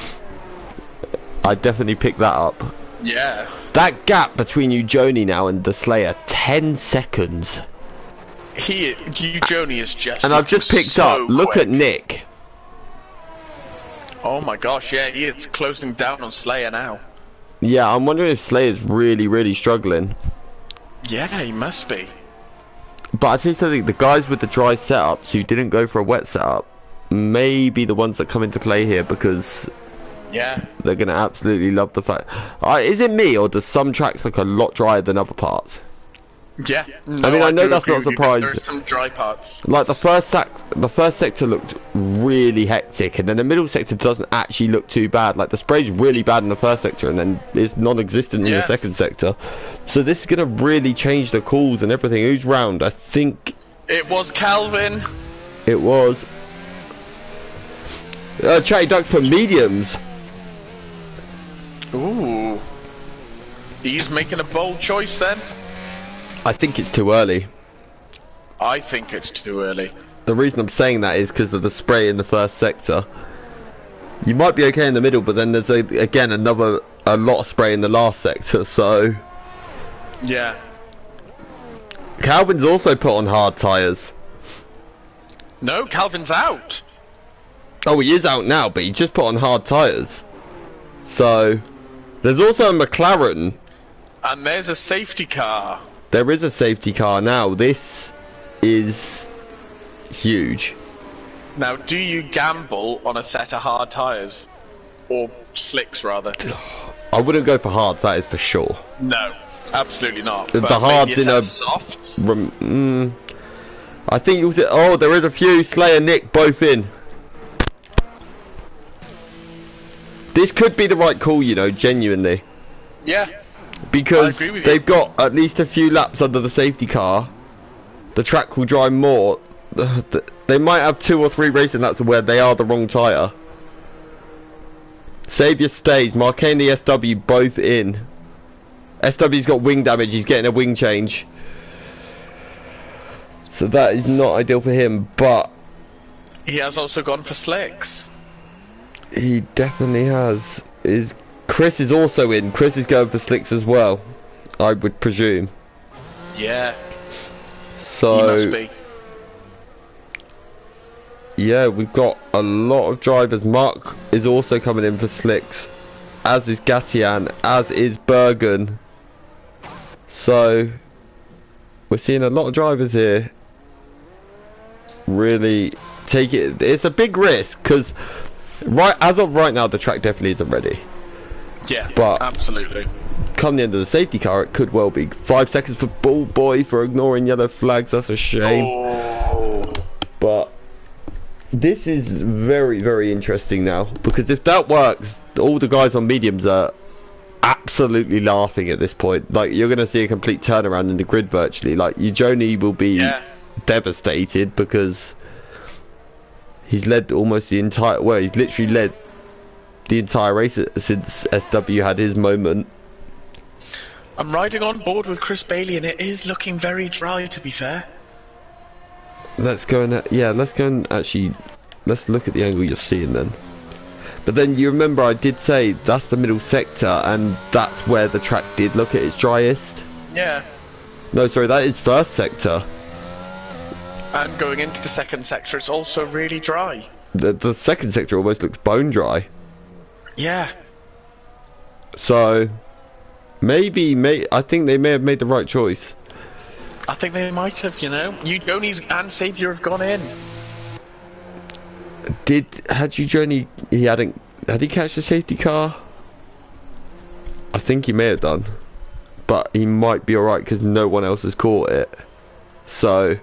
I definitely picked that up. Yeah. That gap between you, Joni, now and the Slayer, 10 seconds. Joni is just. And I've just picked up. Look at Nick. Oh my gosh, yeah, he is closing down on Slayer now. Yeah, I'm wondering if Slayer's really struggling. Yeah, he must be. But I think something. The guys with the dry setups who didn't go for a wet setup may be the ones that come into play here because. Yeah. They're going to absolutely love the fact... is it me, or does some tracks look a lot drier than other parts? Yeah. I mean, I know that's not surprising. There are some dry parts. Like the first sector looked really hectic, and then the middle sector doesn't actually look too bad. Like the spray's really bad in the first sector, and then it's non-existent in the second sector. So this is gonna really change the calls and everything. Who's round? I think it was Calvin. It was. Chatty Duck for mediums. Ooh. He's making a bold choice then. I think it's too early. I think it's too early. The reason I'm saying that is because of the spray in the first sector. You might be okay in the middle, but then there's again a lot of spray in the last sector. So yeah. Calvin's also put on hard tyres. No, Calvin's out. Oh, he is out now, but he just put on hard tyres. So there's also a McLaren. And there's a safety car. There is a safety car now. This is huge. Now, do you gamble on a set of hard tyres? Or slicks, rather? I wouldn't go for hards, that is for sure. No, absolutely not. The but hards in a softs? I think you'll see. Oh, there is a few. Slayer, Nick, both in. This could be the right call, you know, genuinely. Yeah. Because they've got at least a few laps under the safety car. The track will dry more. They might have 2 or 3 racing laps where they are the wrong tyre. Saviour stays. Marquez and the SW both in. SW's got wing damage. He's getting a wing change. So that is not ideal for him, but he has also gone for slicks. He definitely has. Chris is also in. Chris is going for slicks as well, I would presume. Yeah. So he must be. Yeah, we've got a lot of drivers. Mark is also coming in for slicks, as is Gatian, as is Bergen. So we're seeing a lot of drivers here really take it. It's a big risk because as of right now the track definitely isn't ready. Yeah, but absolutely. Come the end of the safety car, it could well be. 5 seconds for Ball Boy for ignoring yellow flags. That's a shame. Oh. But this is very, very interesting now, because if that works, all the guys on mediums are absolutely laughing at this point. Like, you're going to see a complete turnaround in the grid virtually. Like, Joni will be devastated because he's led almost the entire, well, he's literally led the entire race since SW had his moment. I'm riding on board with Chris Bailey, and it is looking very dry, to be fair. Let's go and actually let's look at the angle you're seeing then. But then you remember I did say that's the middle sector, and that's where the track did look at its driest. Yeah. No, sorry, that is first sector. And going into the second sector, it's also really dry. The second sector almost looks bone dry. Yeah. So I think they may have made the right choice. I think they might have, you know. Jonis and Saviour have gone in. Had he catch the safety car? I think he may have done, but he might be alright because no one else has caught it. So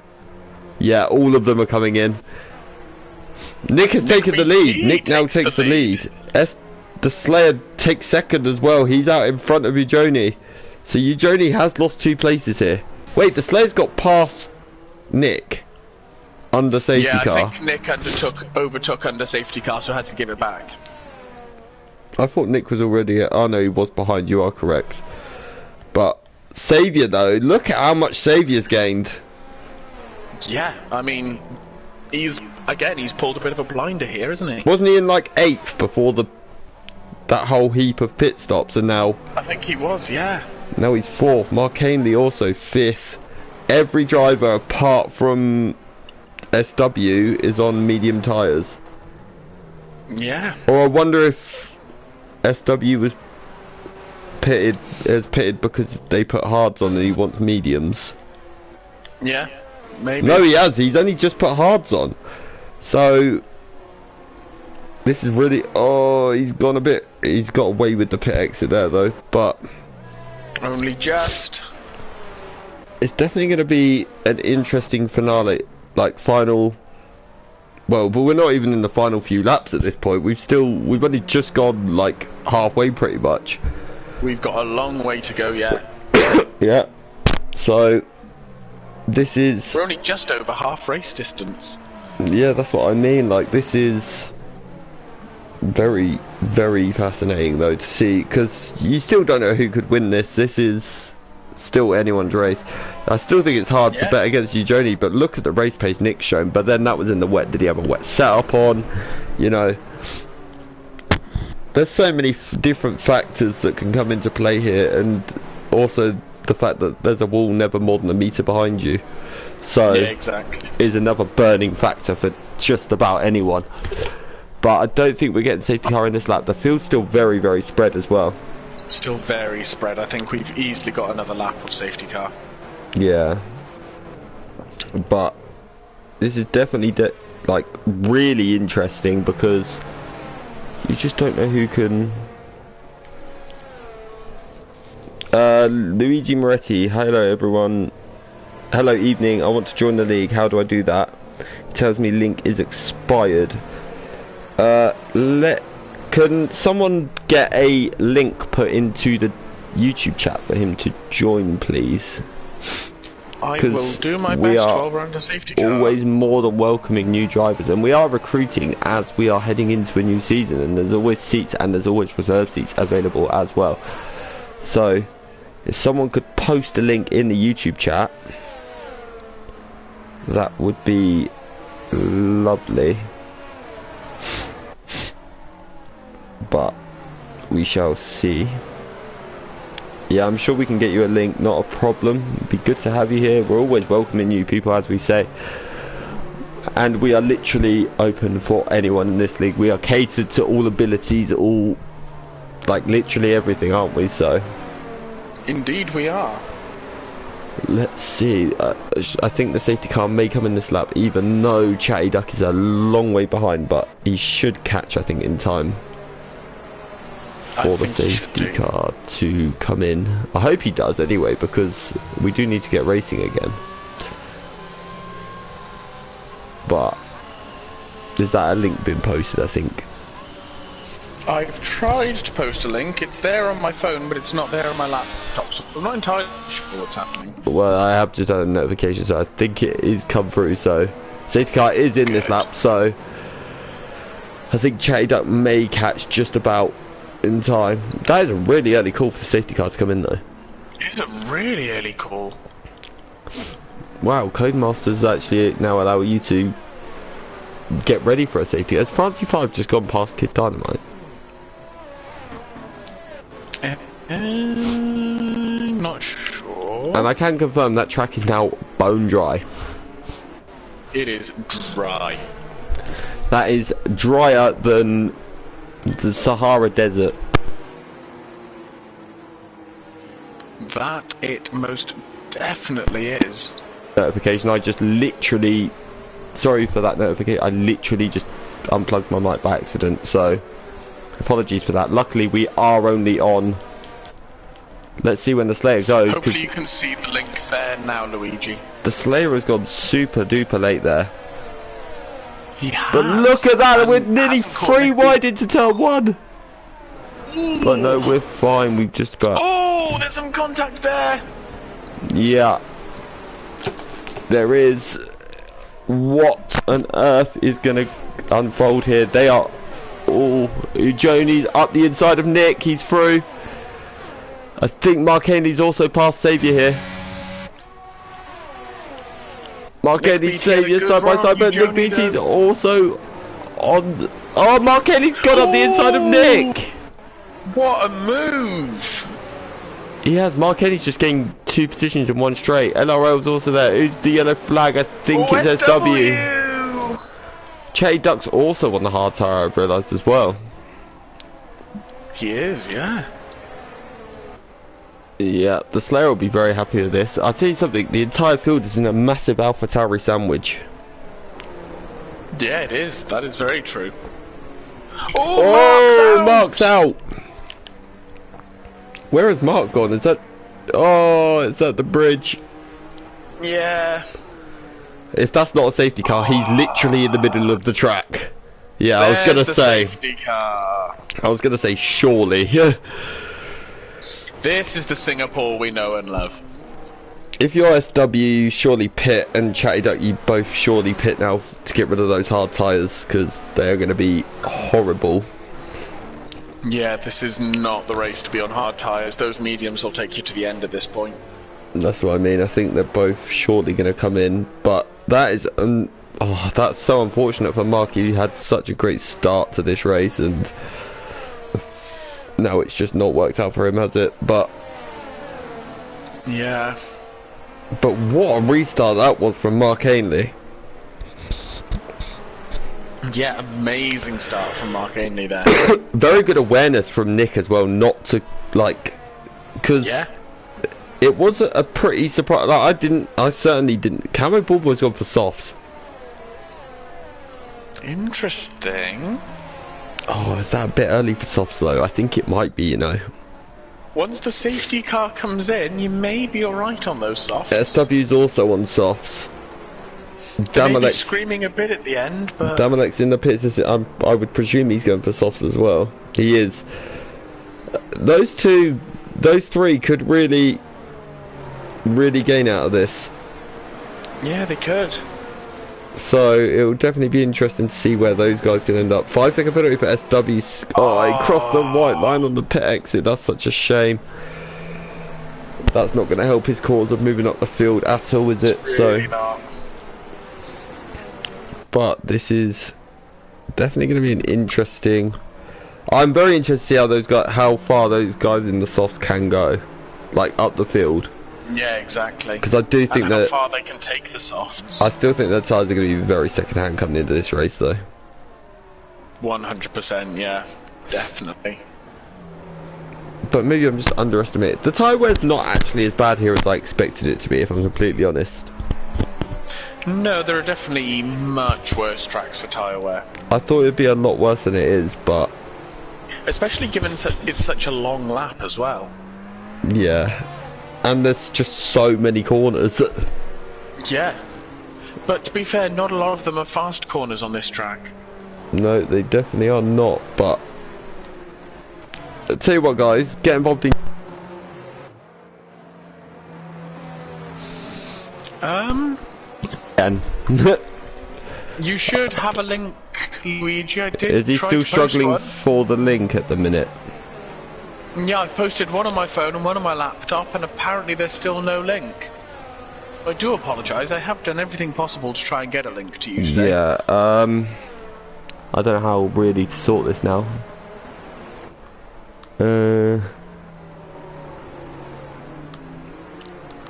yeah, all of them are coming in. Nick has taken the lead. Nick now takes the lead. The Slayer takes second as well. He's out in front of Ujoni. So Ujoni has lost 2 places here. Wait, the Slayer's got past Nick under safety car. Yeah, I think Nick overtook under safety car, so had to give it back. I thought Nick was already oh no, he was behind. You are correct. But Saviour though, look at how much Saviour's gained. Yeah, I mean, he's pulled a bit of a blinder here, isn't he? Wasn't he in like 8th before that whole heap of pit stops, and now I think he was, yeah. Now he's 4th. Mark Hanley also 5th. Every driver apart from SW is on medium tyres. Yeah. Or I wonder if SW was pitted because they put hards on and he wants mediums. Yeah, maybe. No, he has. He's only just put hards on. So this is really... Oh, he's got away with the pit exit there though, but... Only just. it's definitely going to be an interesting finale, like final. Well, but we're not even in the final few laps at this point. We've only just gone like halfway, pretty much. We've got a long way to go yet. Yeah. So this is. We're only just over half race distance. Yeah, that's what I mean. Like, this is very, very fascinating though to see, because you still don't know who could win this. This is still anyone's race. I still think it's hard to bet against you, Joni, but look at the race pace Nick's shown. But then that was in the wet. Did he have a wet setup on? You know, there's so many different factors that can come into play here, and also the fact that there's a wall never more than a metre behind you. So yeah, exactly. Is another burning factor for just about anyone. But I don't think we're getting safety car in this lap. The field's still very, very spread as well. Still very spread. I think we've easily got another lap of safety car. Yeah. But this is definitely like really interesting, because you just don't know who can. Luigi Moretti, hello everyone. Hello evening, I want to join the league. How do I do that? It tells me link is expired. Can someone get a link put into the YouTube chat for him to join, please? I will do my best to overrun a safety car. Always more than welcoming new drivers, and we are recruiting as we are heading into a new season, and there's always seats and there's always reserve seats available as well. So if someone could post a link in the YouTube chat, that would be lovely. But we shall see. Yeah, I'm sure we can get you a link, not a problem. It'd be good to have you here. We're always welcoming new people, as we say. And we are literally open for anyone in this league. We are catered to all abilities, all, like, literally everything, aren't we? So indeed we are. Let's see. I think the safety car may come in this lap, even though Chatty Duck is a long way behind, but he should catch, I think, in time for the safety car to come in. I hope he does anyway, because we do need to get racing again. But is that a link been posted? I think I've tried to post a link. It's there on my phone, but it's not there on my laptop, so I'm not entirely sure what's happening. Well, I have just had a notification, so I think it is come through. So safety car is in this lap, so I think Chatty Duck may catch just about in time. That is a really early call for the safety car to come in, though. It's a really early call. Wow, Codemasters actually now allow you to get ready for a safety. Has Francie 5 just gone past Kid Dynamite? Not sure. And I can confirm that track is now bone dry. It is dry. That is drier than the Sahara Desert. That it most definitely is. Notification, I just literally, sorry for that notification, I literally just unplugged my mic by accident, so apologies for that. Luckily we are only on, let's see when the Slayer goes. Hopefully you can see the link there now, Luigi. The Slayer has gone super duper late there. He has. But look at that, we're nearly 3 wide into turn 1. But no, we're fine, we've just got... Oh, there's some contact there. Yeah. There is. What on earth is going to unfold here? They are all... Joni's up the inside of Nick, he's through. I think Mark Haney's also past Saviour here. Mark Haney's Saviour side by side, but Nick Beatty's also on... Oh, Mark Haney's got up the inside of Nick! What a move! He has. Mark Haney's just getting 2 positions in 1 straight. LRL's also there. Who's the yellow flag? I think it's SW. Chatty Duck's also on the hard tyre, I've realised as well. He is, yeah. Yeah, the Slayer will be very happy with this. I'll tell you something, the entire field is in a massive AlphaTauri sandwich. Yeah, it is. That is very true. Oh, Mark's out! Where has Mark gone? Is that... Oh, it's at the bridge. Yeah. If that's not a safety car, he's literally in the middle of the track. Yeah, I was gonna the say. Safety car. I was gonna say surely. This is the Singapore we know and love. If you're SW, you surely pit, and Chatty Duck, you both surely pit now to get rid of those hard tyres, because they are going to be horrible. Yeah, this is not the race to be on hard tyres. Those mediums will take you to the end at this point. That's what I mean. I think they're both surely going to come in, but that is that's so unfortunate for Mark. He had such a great start to this race, and now it's just not worked out for him, has it? But yeah. But what a restart that was from Mark Ainley. Yeah, amazing start from Mark Ainley there. Very good awareness from Nick as well, not to, like, because it was a pretty surprise. Like, I certainly didn't. Camo Ballboy's gone for softs. Interesting. Oh, is that a bit early for softs though? I think it might be, you know. Once the safety car comes in, you may be alright on those softs. SW's also on softs. They may be screaming a bit at the end, but... Damalek's in the pits. I would presume he's going for softs as well. He is. Those three could really gain out of this. Yeah, they could. So it will definitely be interesting to see where those guys can end up. 5-second penalty for SW. Oh, he crossed the white line on the pit exit. That's such a shame. That's not going to help his cause of moving up the field at all, is it? Really not. But this is definitely going to be an interesting. I'm very interested to see how far those guys in the softs can go, like up the field. Yeah, exactly. Because I do think that how far they can take the softs. I still think their tyres are going to be very second-hand coming into this race, though. 100%, yeah, definitely. But maybe I'm just underestimating. The tyre wear's not actually as bad here as I expected it to be, if I'm completely honest. No, there are definitely much worse tracks for tyre wear. I thought it'd be a lot worse than it is, but... Especially given it's such a long lap as well. Yeah. And there's just so many corners. Yeah. But to be fair, not a lot of them are fast corners on this track. No, they definitely are not, but... I'll tell you what, guys, get involved in... You should have a link, Luigi. I did. Is he still struggling for the link at the minute? Yeah, I've posted one on my phone and one on my laptop, and apparently there's still no link. I do apologise. I have done everything possible to try and get a link to you today. Yeah. I don't know how really to sort this now.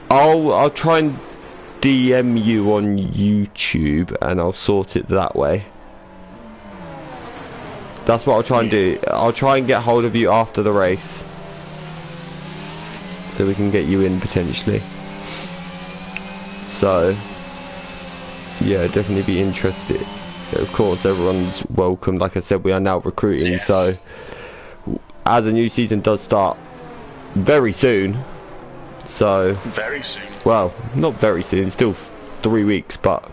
I'll try and DM you on YouTube and I'll sort it that way. That's what I'll try and do. I'll try and get hold of you after the race, so we can get you in potentially. So yeah, definitely be interested. Of course, everyone's welcome. Like I said, we are now recruiting, so as the new season does start very soon, so very soon. Well, not very soon. Still 3 weeks, but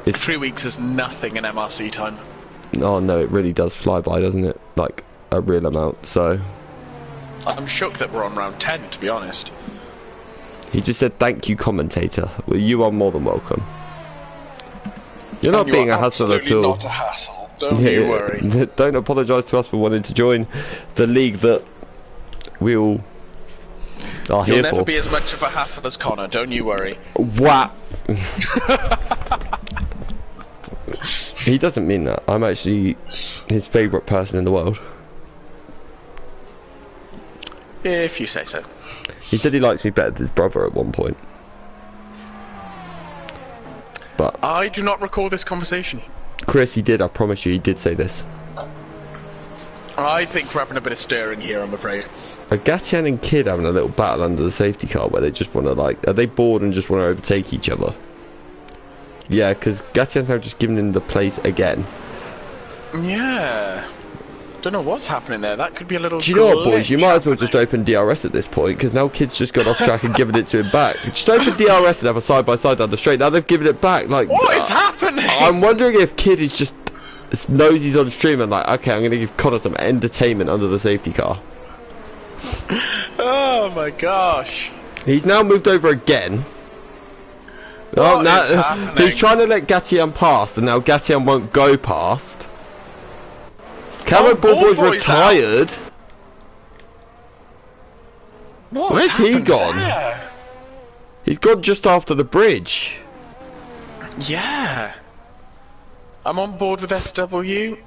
it's 3 weeks is nothing in MRC time. Oh no, it really does fly by, doesn't it? Like a real amount. So I'm shocked that we're on round 10, to be honest. He just said thank you, commentator. Well, you are more than welcome. You're not being a hassle at all. Not a hassle. Don't you worry. Don't apologise to us for wanting to join the league that we all are here for. You'll never be as much of a hassle as Connor. Don't you worry. What? He doesn't mean that. I'm actually his favourite person in the world. If you say so. He said he likes me better than his brother at one point. But I do not recall this conversation. Chris, he did. I promise you, he did say this. I think we're having a bit of stirring here, I'm afraid. Are Gatian and Kid having a little battle under the safety car where they just want to, like, are they bored and just want to overtake each other? Yeah, because Gatian's now just giving him the place again. Yeah. Don't know what's happening there. That could be a little. Do you know what, boys? You glitch might as well just happening. open DRS at this point, because now Kid's just gone off track and given it to him back. Just open DRS and have a side by side down the straight. Now they've given it back. Like, What is happening? I'm wondering if Kid is just knows he's on stream and like, okay, I'm going to give Connor some entertainment under the safety car. Oh my gosh. He's now moved over again. What now is happening? he's trying to let Gatian pass, and now Gatian won't go past. Camo Ballboy's retired. Where's he gone? There? He's gone just after the bridge. Yeah. I'm on board with SW.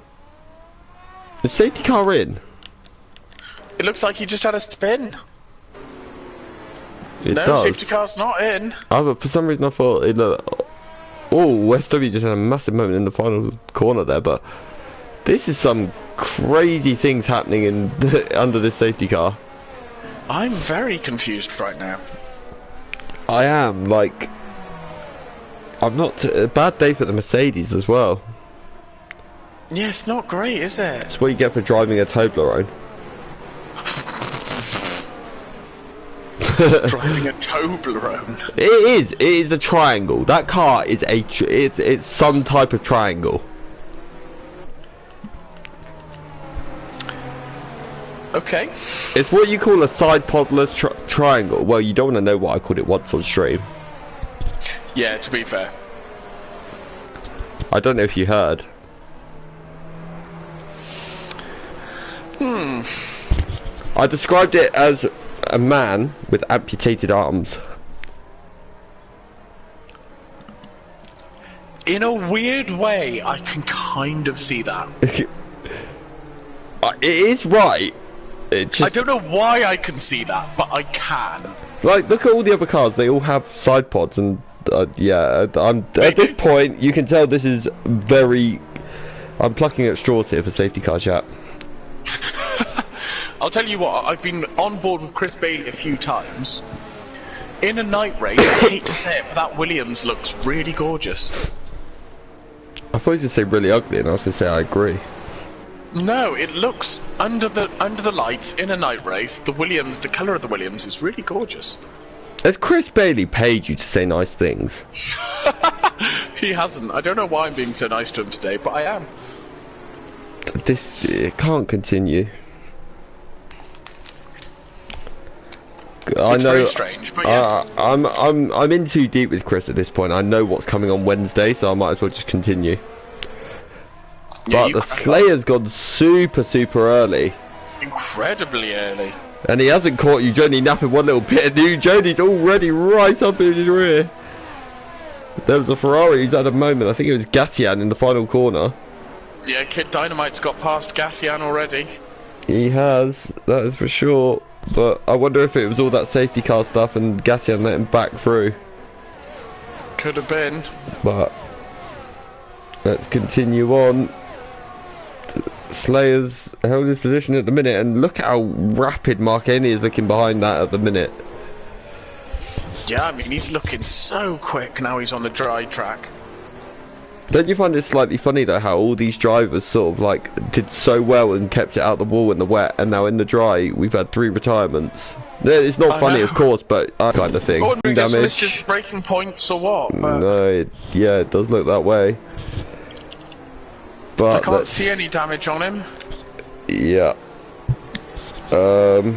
The safety car in. It looks like he just had a spin. It No, does. safety car's not in. Oh, but for some reason I thought it looked... Oh, SW just had a massive moment in the final corner there, but this is some crazy things happening in under this safety car. I'm very confused right now. I am, like... I'm not... A bad day for the Mercedes as well. Yeah, it's not great, is it? That's what you get for driving a Toblerone. Driving a Toblerone. It is a triangle. That car is it's some type of triangle. Okay. It's what you call a side podless triangle. Well, you don't want to know what I called it once on stream. Yeah, to be fair. I don't know if you heard. I described it as a man with amputated arms. In a weird way, I can kind of see that. It is right. It just, I don't know why I can see that, but I can. like, look at all the other cars. They all have side pods, and yeah, at this point you can tell this is very. I'm plucking at straws here for safety car chat. I'll tell you what, I've been on board with Chris Bailey a few times. In a night race, I hate to say it, but that Williams looks really gorgeous. I thought you were going to say really ugly, and I was going to say I agree. No, it looks under the lights in a night race. The Williams, the colour of the Williams is really gorgeous. Has Chris Bailey paid you to say nice things? He hasn't. I don't know why I'm being so nice to him today, but I am. This it can't continue. It's very strange, but yeah. I'm in too deep with Chris at this point. I know what's coming on Wednesday, so I might as well just continue. Yeah, But the Slayer's gone super early. Incredibly early. And he hasn't caught you, Joni, napping one little bit. And Joni's already right up in his rear. There was a Ferrari who's had a moment. I think it was Gatian in the final corner. Yeah, Kid Dynamite's got past Gatian already. He has, that is for sure. But I wonder if it was all that safety car stuff and Gatian let him back through. Could have been. But let's continue on. Slayer's held his position at the minute, and look how rapid Mark Haney is looking behind that at the minute. Yeah, I mean, he's looking so quick now he's on the dry track. Don't you find it slightly funny though how all these drivers sort of like did so well and kept it out the wall in the wet, and now in the dry we've had 3 retirements? It's not funny, of course, but that kind of thing. It's just breaking points or what? But No, yeah, it does look that way. But I can't see any damage on him. Yeah. Trying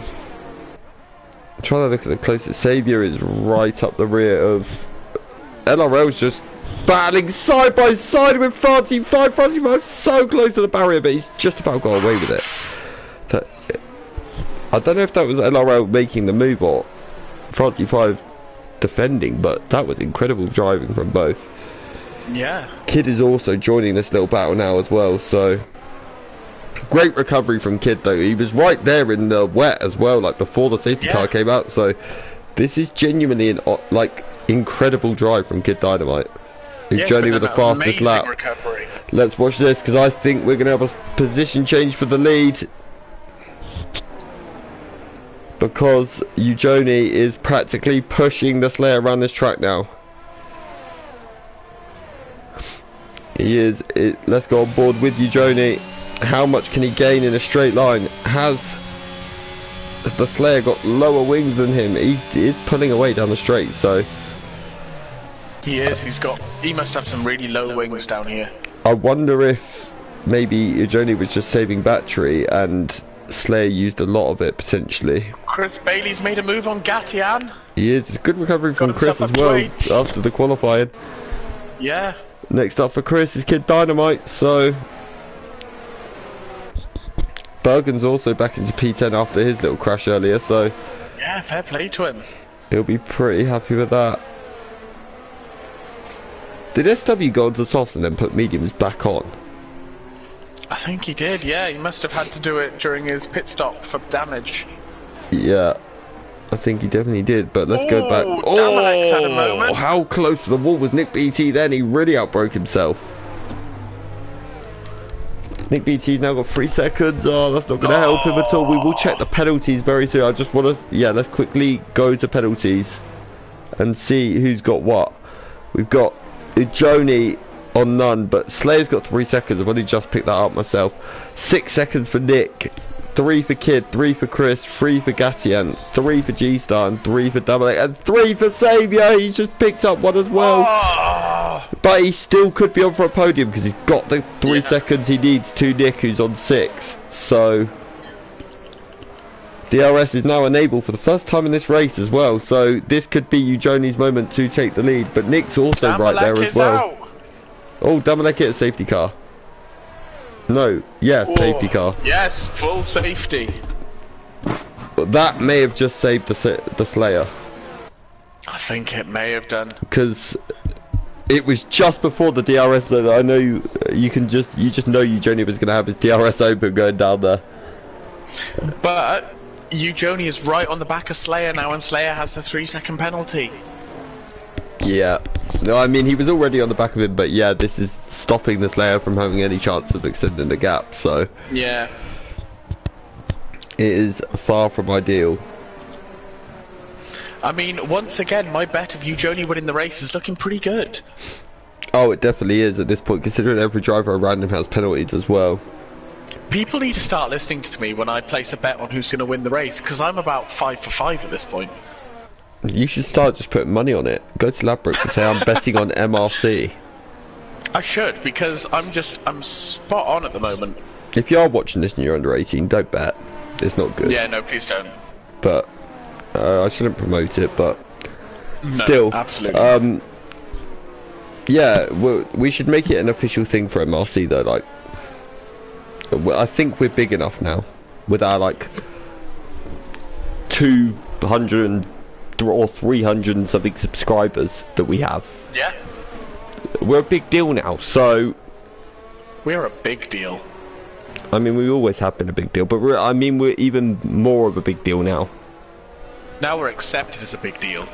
to look at the closest. Saviour is right up the rear of LRL's just battling side by side with Francie 5. Francie 5 so close to the barrier, but he's just about got away with it. I don't know if that was LRL making the move or Francie 5 defending, but that was incredible driving from both. Yeah. Kid is also joining this little battle now as well, so great recovery from Kid though. He was right there in the wet as well, like before the safety car came out, so this is genuinely an like incredible drive from Kid Dynamite. His journey with the fastest lap. Recovery. Let's watch this, because I think we're going to have a position change for the lead, because Eugeni is practically pushing the Slayer around this track now. He is. Let's go on board with Eugeni. how much can he gain in a straight line? Has the Slayer got lower wings than him? He is pulling away down the straight, so... He is, he must have some really low wings down here. I wonder if maybe Ujoni was just saving battery and Slayer used a lot of it, potentially. Chris Bailey's made a move on Gatian. He is. It's good recovery from Chris as well, after the qualifying. Yeah. Next up for Chris is Kid Dynamite, so... Bergen's also back into P10 after his little crash earlier, so... Yeah, fair play to him. He'll be pretty happy with that. Did SW go onto softs and then put mediums back on? I think he did, yeah. He must have had to do it during his pit stop for damage. Yeah, I think he definitely did, but let's go back. Oh, Damalek's had a moment. How close to the wall was Nick BT then? He really outbroke himself. Nick BT's now got 3 seconds. Oh, that's not going to help him at all. We will check the penalties very soon. I just want to... Yeah, let's quickly go to penalties and see who's got what. We've got Ujoni on none, but Slayer's got 3 seconds. I've only just picked that up myself. 6 seconds for Nick. 3 for Kid, 3 for Chris, 3 for Gatian, 3 for G-Star, and 3 for Damalek, and 3 for Saviour. He's just picked up one as well. But he still could be on for a podium because he's got the 3 seconds he needs to Nick, who's on 6. So DRS is now enabled for the first time in this race as well. So this could be Ujoni's moment to take the lead. But Nick's also Damalek right there as well. Out. Oh, Damalek hit a safety car. No, yeah, safety car. Yes, full safety. But that may have just saved the Slayer. I think it may have done. Because it was just before the DRS zone. I know you just know Ujoni was going to have his DRS open going down there. But Ujoni is right on the back of Slayer now, and Slayer has the 3-second penalty. Yeah. No, I mean, he was already on the back of him, but yeah, this is stopping the Slayer from having any chance of extending the gap, so... Yeah. It is far from ideal. I mean, once again, my bet of Ujoni winning the race is looking pretty good. Oh, it definitely is at this point, considering every driver around him has penalties as well. People need to start listening to me when I place a bet on who's going to win the race, because I'm about 5 for 5 at this point. You should start just putting money on it. Go to Ladbroke and say I'm betting on MRC. I should, because I'm spot on at the moment. If you are watching this and you're under 18, don't bet. It's not good. Yeah, no, please don't. But I shouldn't promote it, but no, still, absolutely. Yeah, we should make it an official thing for MRC though. Like, I think we're big enough now with our like 200 or 300 and something subscribers that we have. Yeah. We're a big deal now, so... We're a big deal. I mean, we always have been a big deal, but we're even more of a big deal now. Now we're accepted as a big deal.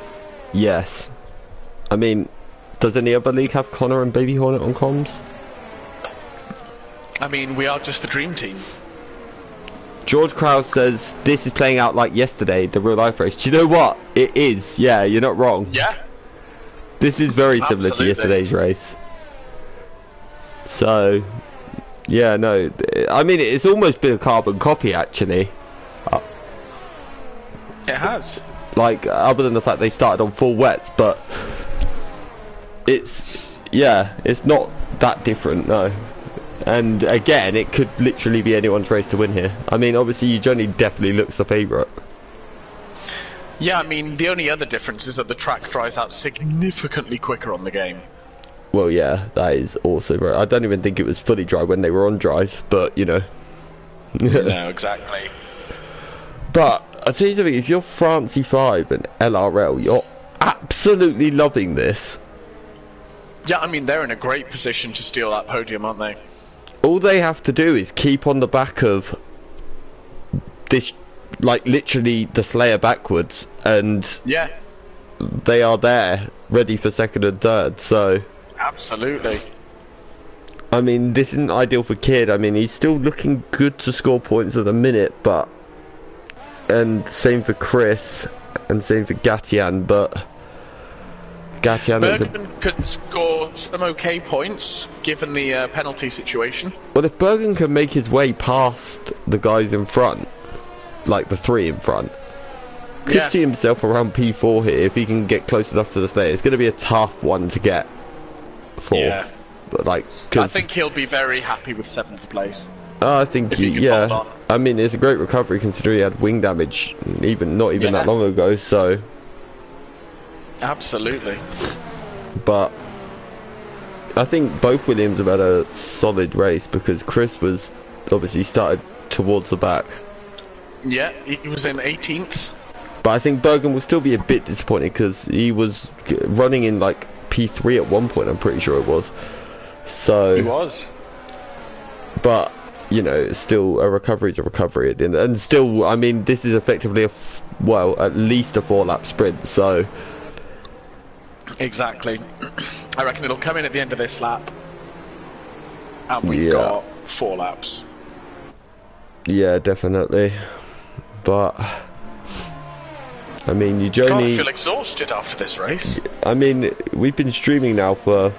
Yes. I mean, does any other league have Connor and Baby Hornet on comms? I mean, we are just the dream team. George Krause says, this is playing out like yesterday, the real life race. Do you know what? It is. Yeah, you're not wrong. Yeah. This is very similar to yesterday's race. So, yeah, no. I mean, it's almost been a carbon copy, actually. It has. Like, other than the fact they started on full wets, but... It's... Yeah, it's not that different, no. And again, it could literally be anyone's race to win here. I mean, obviously, Ujoni definitely looks the favourite. Yeah, I mean, the only other difference is that the track dries out significantly quicker on the game. Well, yeah, that is also very... I don't even think it was fully dry when they were on dries, but, you know. No, exactly. But, I'll tell you something, if you're France 5 and LRL, you're absolutely loving this. Yeah, I mean, they're in a great position to steal that podium, aren't they? All they have to do is keep on the back of this, like, literally the Slayer backwards, and yeah, they are there, ready for second and third, so... Absolutely. I mean, this isn't ideal for Kid. I mean, he's still looking good to score points at the minute, but... And same for Chris, and same for Gatian, but... Gatian is Bergen could score some okay points, given the penalty situation. Well, if Bergen can make his way past the guys in front, like the three in front, could see himself around P4 here if he can get close enough to the Slayer. It's going to be a tough one to get for. Yeah. But like, I think he'll be very happy with 7th place. I think yeah. I mean, it's a great recovery considering he had wing damage, not even that long ago. So. Absolutely. But I think both Williams have had a solid race because Chris was obviously started towards the back. Yeah, he was in 18th. But I think Bergen will still be a bit disappointed because he was running in like P3 at one point, I'm pretty sure it was. So he was. But, you know, still a recovery is a recovery at the end. And still, I mean, this is effectively at least a 4-lap sprint, so... Exactly. I reckon it'll come in at the end of this lap. And we've got 4 laps. Yeah, definitely. But... I mean, you God, I feel exhausted after this race. I mean, we've been streaming now for an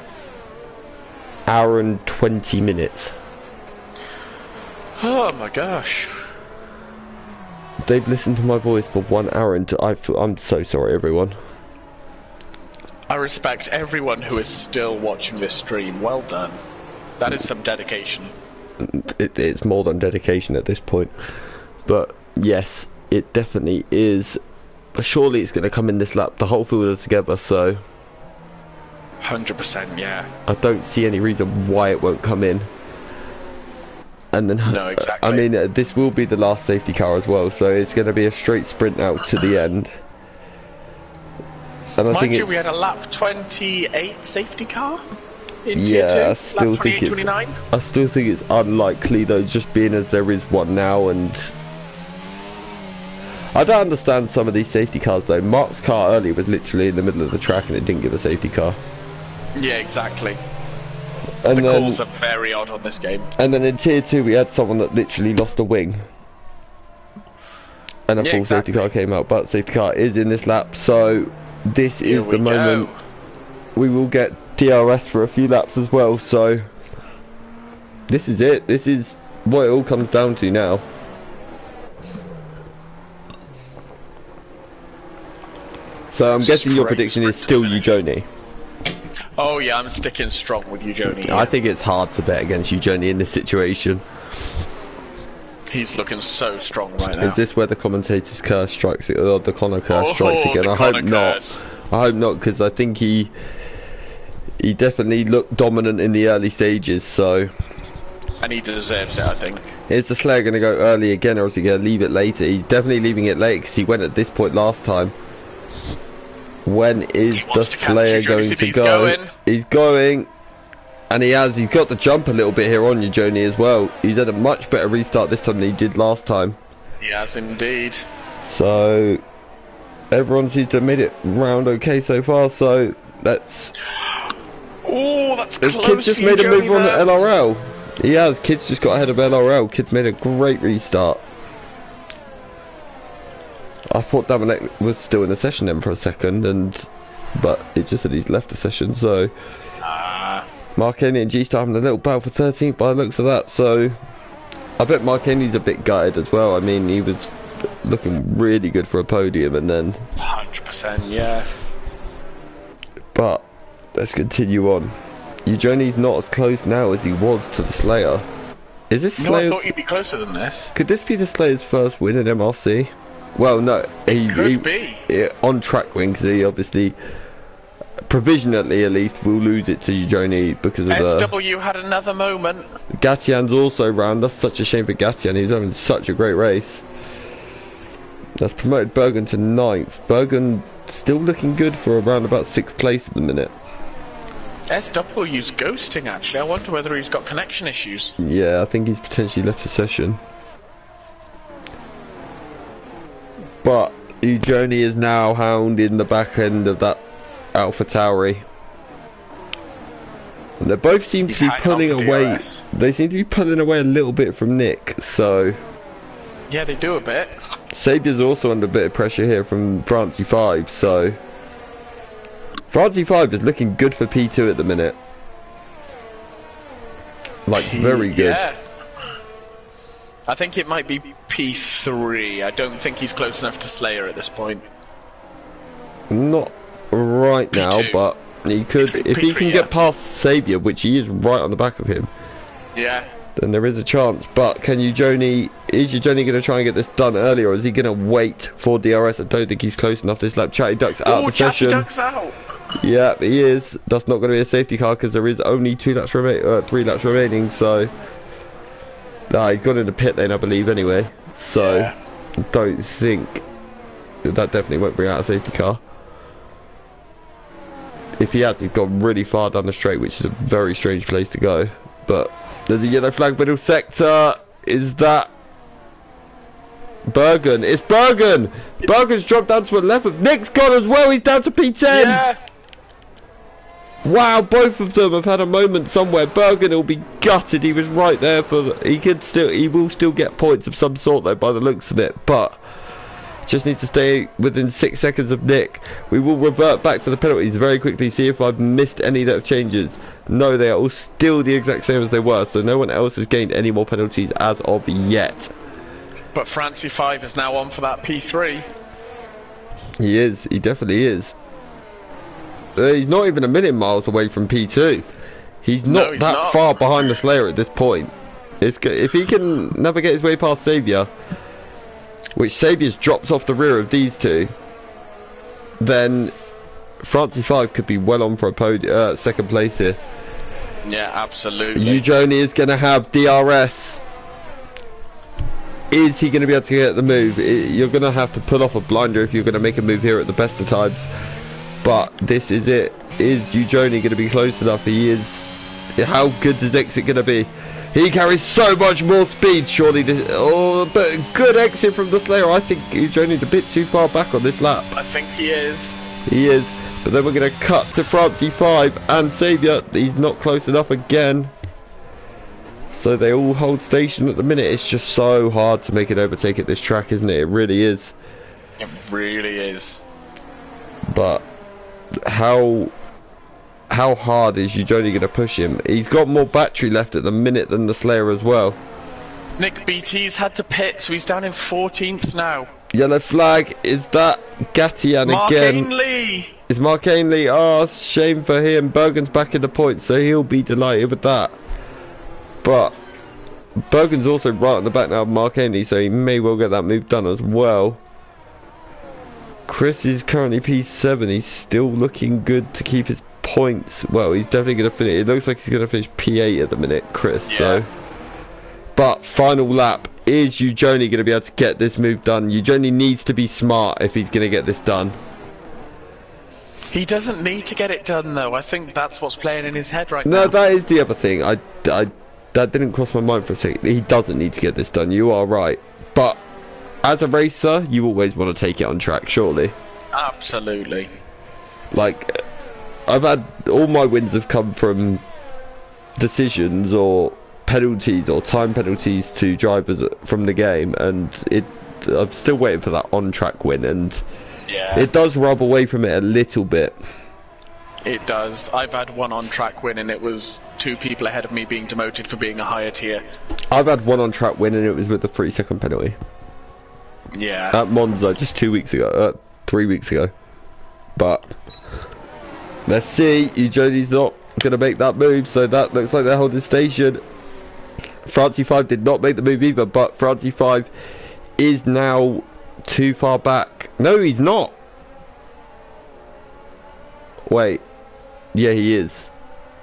hour and 20 minutes. Oh my gosh. They've listened to my voice for 1 hour and I'm so sorry, everyone. I respect everyone who is still watching this stream. Well done. That is some dedication. It's more than dedication at this point. But yes, it definitely is. But surely it's going to come in this lap. The whole field is together, so... 100%, yeah. I don't see any reason why it won't come in. And then... No, exactly. I mean, this will be the last safety car as well, so it's going to be a straight sprint out to the end. And Mind you, we had a lap 28 safety car in Tier 2. I still lap 28, 29. I still think it's unlikely, though, just being as there is one now, and... I don't understand some of these safety cars though. Mark's car earlier was literally in the middle of the track and it didn't give a safety car. Yeah, exactly. And the calls are very odd on this game. And then in Tier 2 we had someone that literally lost a wing. And a full safety car came out, but safety car is in this lap, so this is the moment we will get DRS for a few laps as well, so this is it. This is what it all comes down to now. So I'm guessing your prediction is still Eugenie. Oh yeah, I'm sticking strong with Eugenie. Yeah. I think it's hard to bet against Eugenie in this situation. He's looking so strong right now. Is this where the commentator's curse strikes it, or the Connor curse strikes again? I hope not. I hope not, because I think he definitely looked dominant in the early stages, so... And he deserves it, I think. Is the Slayer going to go early again, or is he going to leave it later? He's definitely leaving it late, because he went at this point last time. When is the Slayer going to go? He's going, and he's got the jump a little bit here on Eugenie as well. He's had a much better restart this time than he did last time. He has indeed. So everyone seems to have made it round okay so far. So that's. Oh, that's close. Kid just made a move on LRL. He has. Kid's just got ahead of LRL. Kid's made a great restart. I thought Damalek was still in the session then for a second, but it just said he's left the session, so... Mark Haney and G-Star having a little battle for 13th by the looks of that, so... I bet Mark Haney's a bit gutted as well. I mean, he was looking really good for a podium, and then... 100%, yeah. But, let's continue on. Eugenie's not as close now as he was to the Slayer. Is this Slayer's... No, I thought he'd be closer than this. Could this be the Slayer's first win in MRC? Well, no, he could be on track win, because he obviously, provisionally at least, will lose it to Eugenie because of SW had another moment. Gatian's also round. That's such a shame for Gatian. He's having such a great race. That's promoted Bergen to 9th. Bergen still looking good for around about 6th place at the minute. SW's ghosting actually. I wonder whether he's got connection issues. Yeah, I think he's potentially left the session. But Eugenie is now hounding the back end of that Alpha Tauri. And they both seem to be pulling away. They seem to be pulling away a little bit from Nick, so... Yeah, they do a bit. Saviour's also under a bit of pressure here from Francie 5, so... Francie 5 is looking good for P2 at the minute. Like, very good. Yeah. I think it might be P3. I don't think he's close enough to Slayer at this point. Not right now, P2. but he could. If he P3, can yeah. get past Saviour, which he is right on the back of him, Yeah. then there is a chance. But can Ujoni, is Ujoni going to try and get this done early, or is he going to wait for DRS? I don't think he's close enough this lap. Chatty Duck's out of the Chatty session. Duck's out. Yeah, he is. That's not going to be a safety car because there is only 3 laps remaining. So, nah, he's gone in the pit lane, I believe, anyway. So, Yeah. don't think that definitely won't bring out a safety car. If he had, he'd gone really far down the straight, which is a very strange place to go. But there's a yellow flag middle sector. Is that Bergen? It's Bergen! Bergen's dropped down to 11th. Nick's gone as well. He's down to P10. Yeah. Wow, both of them have had a moment somewhere. Bergen will be gutted. He was right there for he will still get points of some sort though by the looks of it, but just need to stay within 6 seconds of Nick. We will revert back to the penalties very quickly, see if I've missed any that have changes. No, they are all still the exact same as they were, so no one else has gained any more penalties as of yet. But Francie 5 is now on for that P3. He is, he definitely is. He's not even a million miles away from P2. He's not that far behind the Slayer at this point. It's good. If he can navigate his way past Saviour, which Saviour's dropped off the rear of these two, then Francie 5 could be well on for a second place here. Yeah, absolutely. Ujoni is going to have DRS. Is he going to be able to get the move? You're going to have to pull off a blinder if you're going to make a move here at the best of times. But this is it. Is Ujoni going to be close enough? He is. How good is exit going to be? He carries so much more speed, surely. But good exit from the Slayer. I think Ujoni's a bit too far back on this lap. I think he is. He is. But then we're going to cut to Francie 5 and Saviour. He's not close enough again. So they all hold station at the minute. It's just so hard to make an overtake at this track, isn't it? It really is. It really is. But how hard is Ujoni going to push him? He's got more battery left at the minute than the Slayer as well. Nick BT's had to pit, so he's down in 14th now. Yellow flag. Is that Gatian again? Mark Ainley. It's Mark Ainley. Oh, shame for him. Bergen's back in the points, so he'll be delighted with that. But Bergen's also right on the back now of Mark Ainley, so he may well get that move done as well. Chris is currently P7. He's still looking good to keep his points. Well, he's definitely going to finish. It looks like he's going to finish P8 at the minute, Chris. Yeah. So, but final lap. Is Ujoni going to be able to get this move done? Ujoni needs to be smart if he's going to get this done. He doesn't need to get it done, though. I think that's what's playing in his head right now. No, that is the other thing. That didn't cross my mind for a second. He doesn't need to get this done. You are right. But as a racer, you always want to take it on track, surely. Absolutely. Like, I've had all my wins have come from decisions or penalties or time penalties to drivers from the game, and I'm still waiting for that on-track win, and yeah, it does rub away from it a little bit. It does. I've had one on-track win, and it was 2 people ahead of me being demoted for being a higher tier. I've had one on-track win, and it was with the 3-second penalty. Yeah. At Monza just 2 weeks ago, 3 weeks ago. But let's see. Ujoni's not going to make that move, so that looks like they're holding station. Francie 5 did not make the move either, but Francie 5 is now too far back. No, he's not. Wait. Yeah, he is.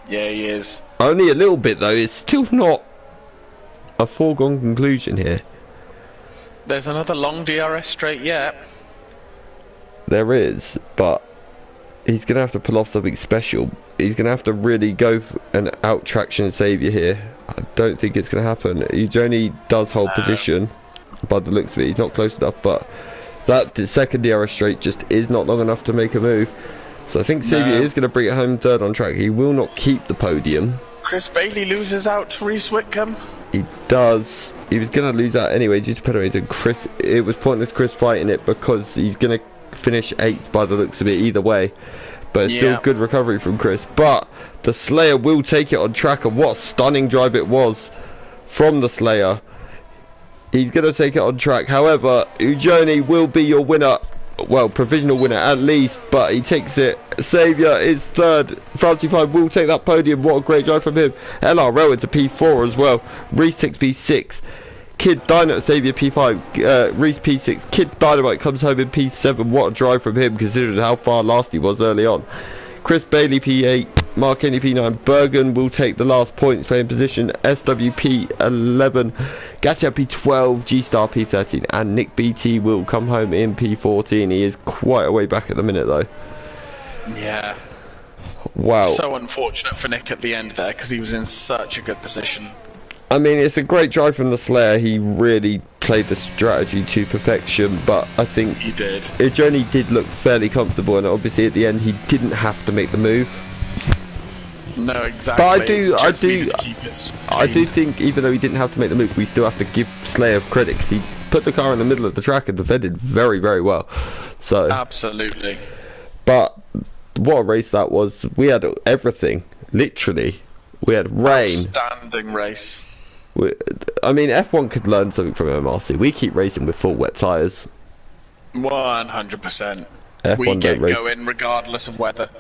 Yeah, he is. Only a little bit, though. It's still not a foregone conclusion here. There's another long DRS straight yet. There is, but he's going to have to pull off something special. He's going to have to really go for an out-traction Saviour here. I don't think it's going to happen. Ujoni does hold position by the looks of it. He's not close enough, but that second DRS straight just is not long enough to make a move. So I think Saviour is going to bring it home third on track. He will not keep the podium. Chris Bailey loses out to Reese Whitcomb. He does. He was going to lose out anyway due to penalties, and Chris, it was pointless Chris fighting it because he's going to finish 8th by the looks of it either way. but it's still good recovery from Chris. But the Slayer will take it on track, and what a stunning drive it was from the Slayer. He's going to take it on track. However, Ujoni will be your winner. Well, provisional winner at least, but he takes it. Saviour is third. Francie 5 will take that podium. What a great drive from him. LRL into P4 as well. Reese takes P6. Kid Dynamite, Saviour P5, Reese P6. Kid Dynamite comes home in P7. What a drive from him, considering how far last he was early on. Chris Bailey P8, Mark Henry P9. Bergen will take the last points playing position. SWP 11, Gatia P12, G-Star P13, and Nick BT will come home in P14. He is quite a way back at the minute though. Yeah. Wow. So unfortunate for Nick at the end there, because he was in such a good position. I mean, it's a great drive from the Slayer. He really played the strategy to perfection, but I think he did. Ujoni did look fairly comfortable, and obviously at the end he didn't have to make the move. No, exactly. But I do think even though he didn't have to make the move, we still have to give Slayer credit, because he put the car in the middle of the track and defended very, very well. So absolutely. But what a race that was. We had everything, literally. We had rain. Outstanding race. I mean, F1 could learn something from MRC. We keep racing with full wet tyres. 100%. We get going regardless of weather.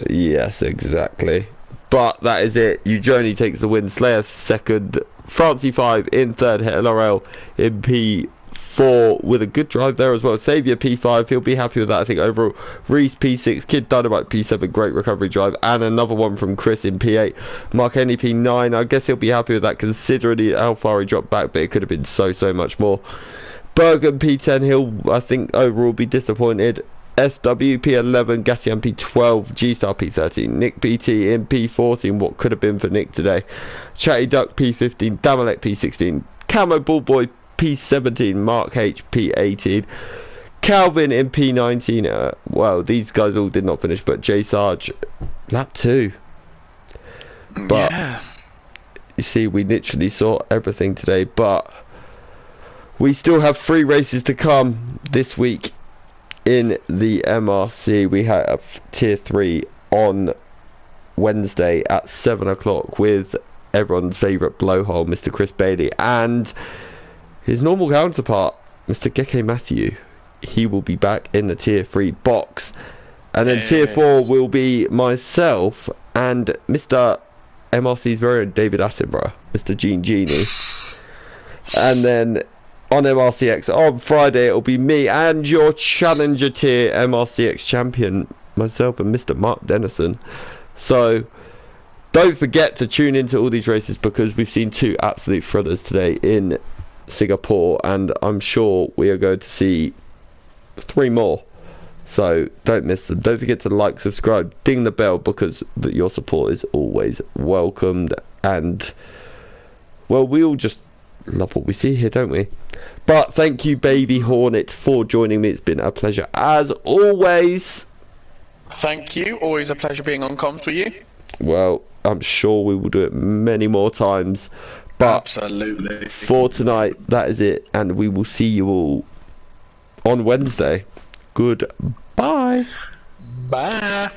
Yes, exactly. But that is it. Ujoni takes the win. Slayer second. Francie 5 in third. LRL in P4 with a good drive there as well. Saviour P5. He'll be happy with that, I think, overall. Reese P6. Kid Dynamite P7. Great recovery drive. And another one from Chris in P8. Mark Henry P9. I guess he'll be happy with that, considering how far he dropped back, but it could have been so much more. Bergen P10. He'll, I think, overall be disappointed. SWP11, Gatian P12, G-Star P13, Nick BT in P14, what could have been for Nick today. Chatty Duck P15, Damalek P16, Camo Bullboy P17, Mark H P18, Calvin in P19. Well, these guys all did not finish, but J Sarge, lap 2. But you see, we literally saw everything today, but we still have 3 races to come this week. In the MRC, we have Tier 3 on Wednesday at 7 o'clock with everyone's favourite blowhole, Mr. Chris Bailey, and his normal counterpart, Mr. Geke Matthew. He will be back in the Tier 3 box. And then Tier 4 will be myself and Mr. MRC's very own David Attenborough, Mr. Genie. And then on MRCX on Friday, it'll be me and your Challenger Tier MRCX champion, myself and Mr. Mark Dennison. So don't forget to tune into all these races, because we've seen 2 absolute thrillers today in Singapore, and I'm sure we are going to see 3 more. So don't miss them. Don't forget to like, subscribe, ding the bell, because your support is always welcomed. And well, we all just love what we see here, don't we? But thank you, Baby Hornet, for joining me. It's been a pleasure as always. Thank you. Always a pleasure being on comms with you. Well, I'm sure we will do it many more times. But absolutely, for tonight, that is it. And we will see you all on Wednesday. Goodbye. Bye.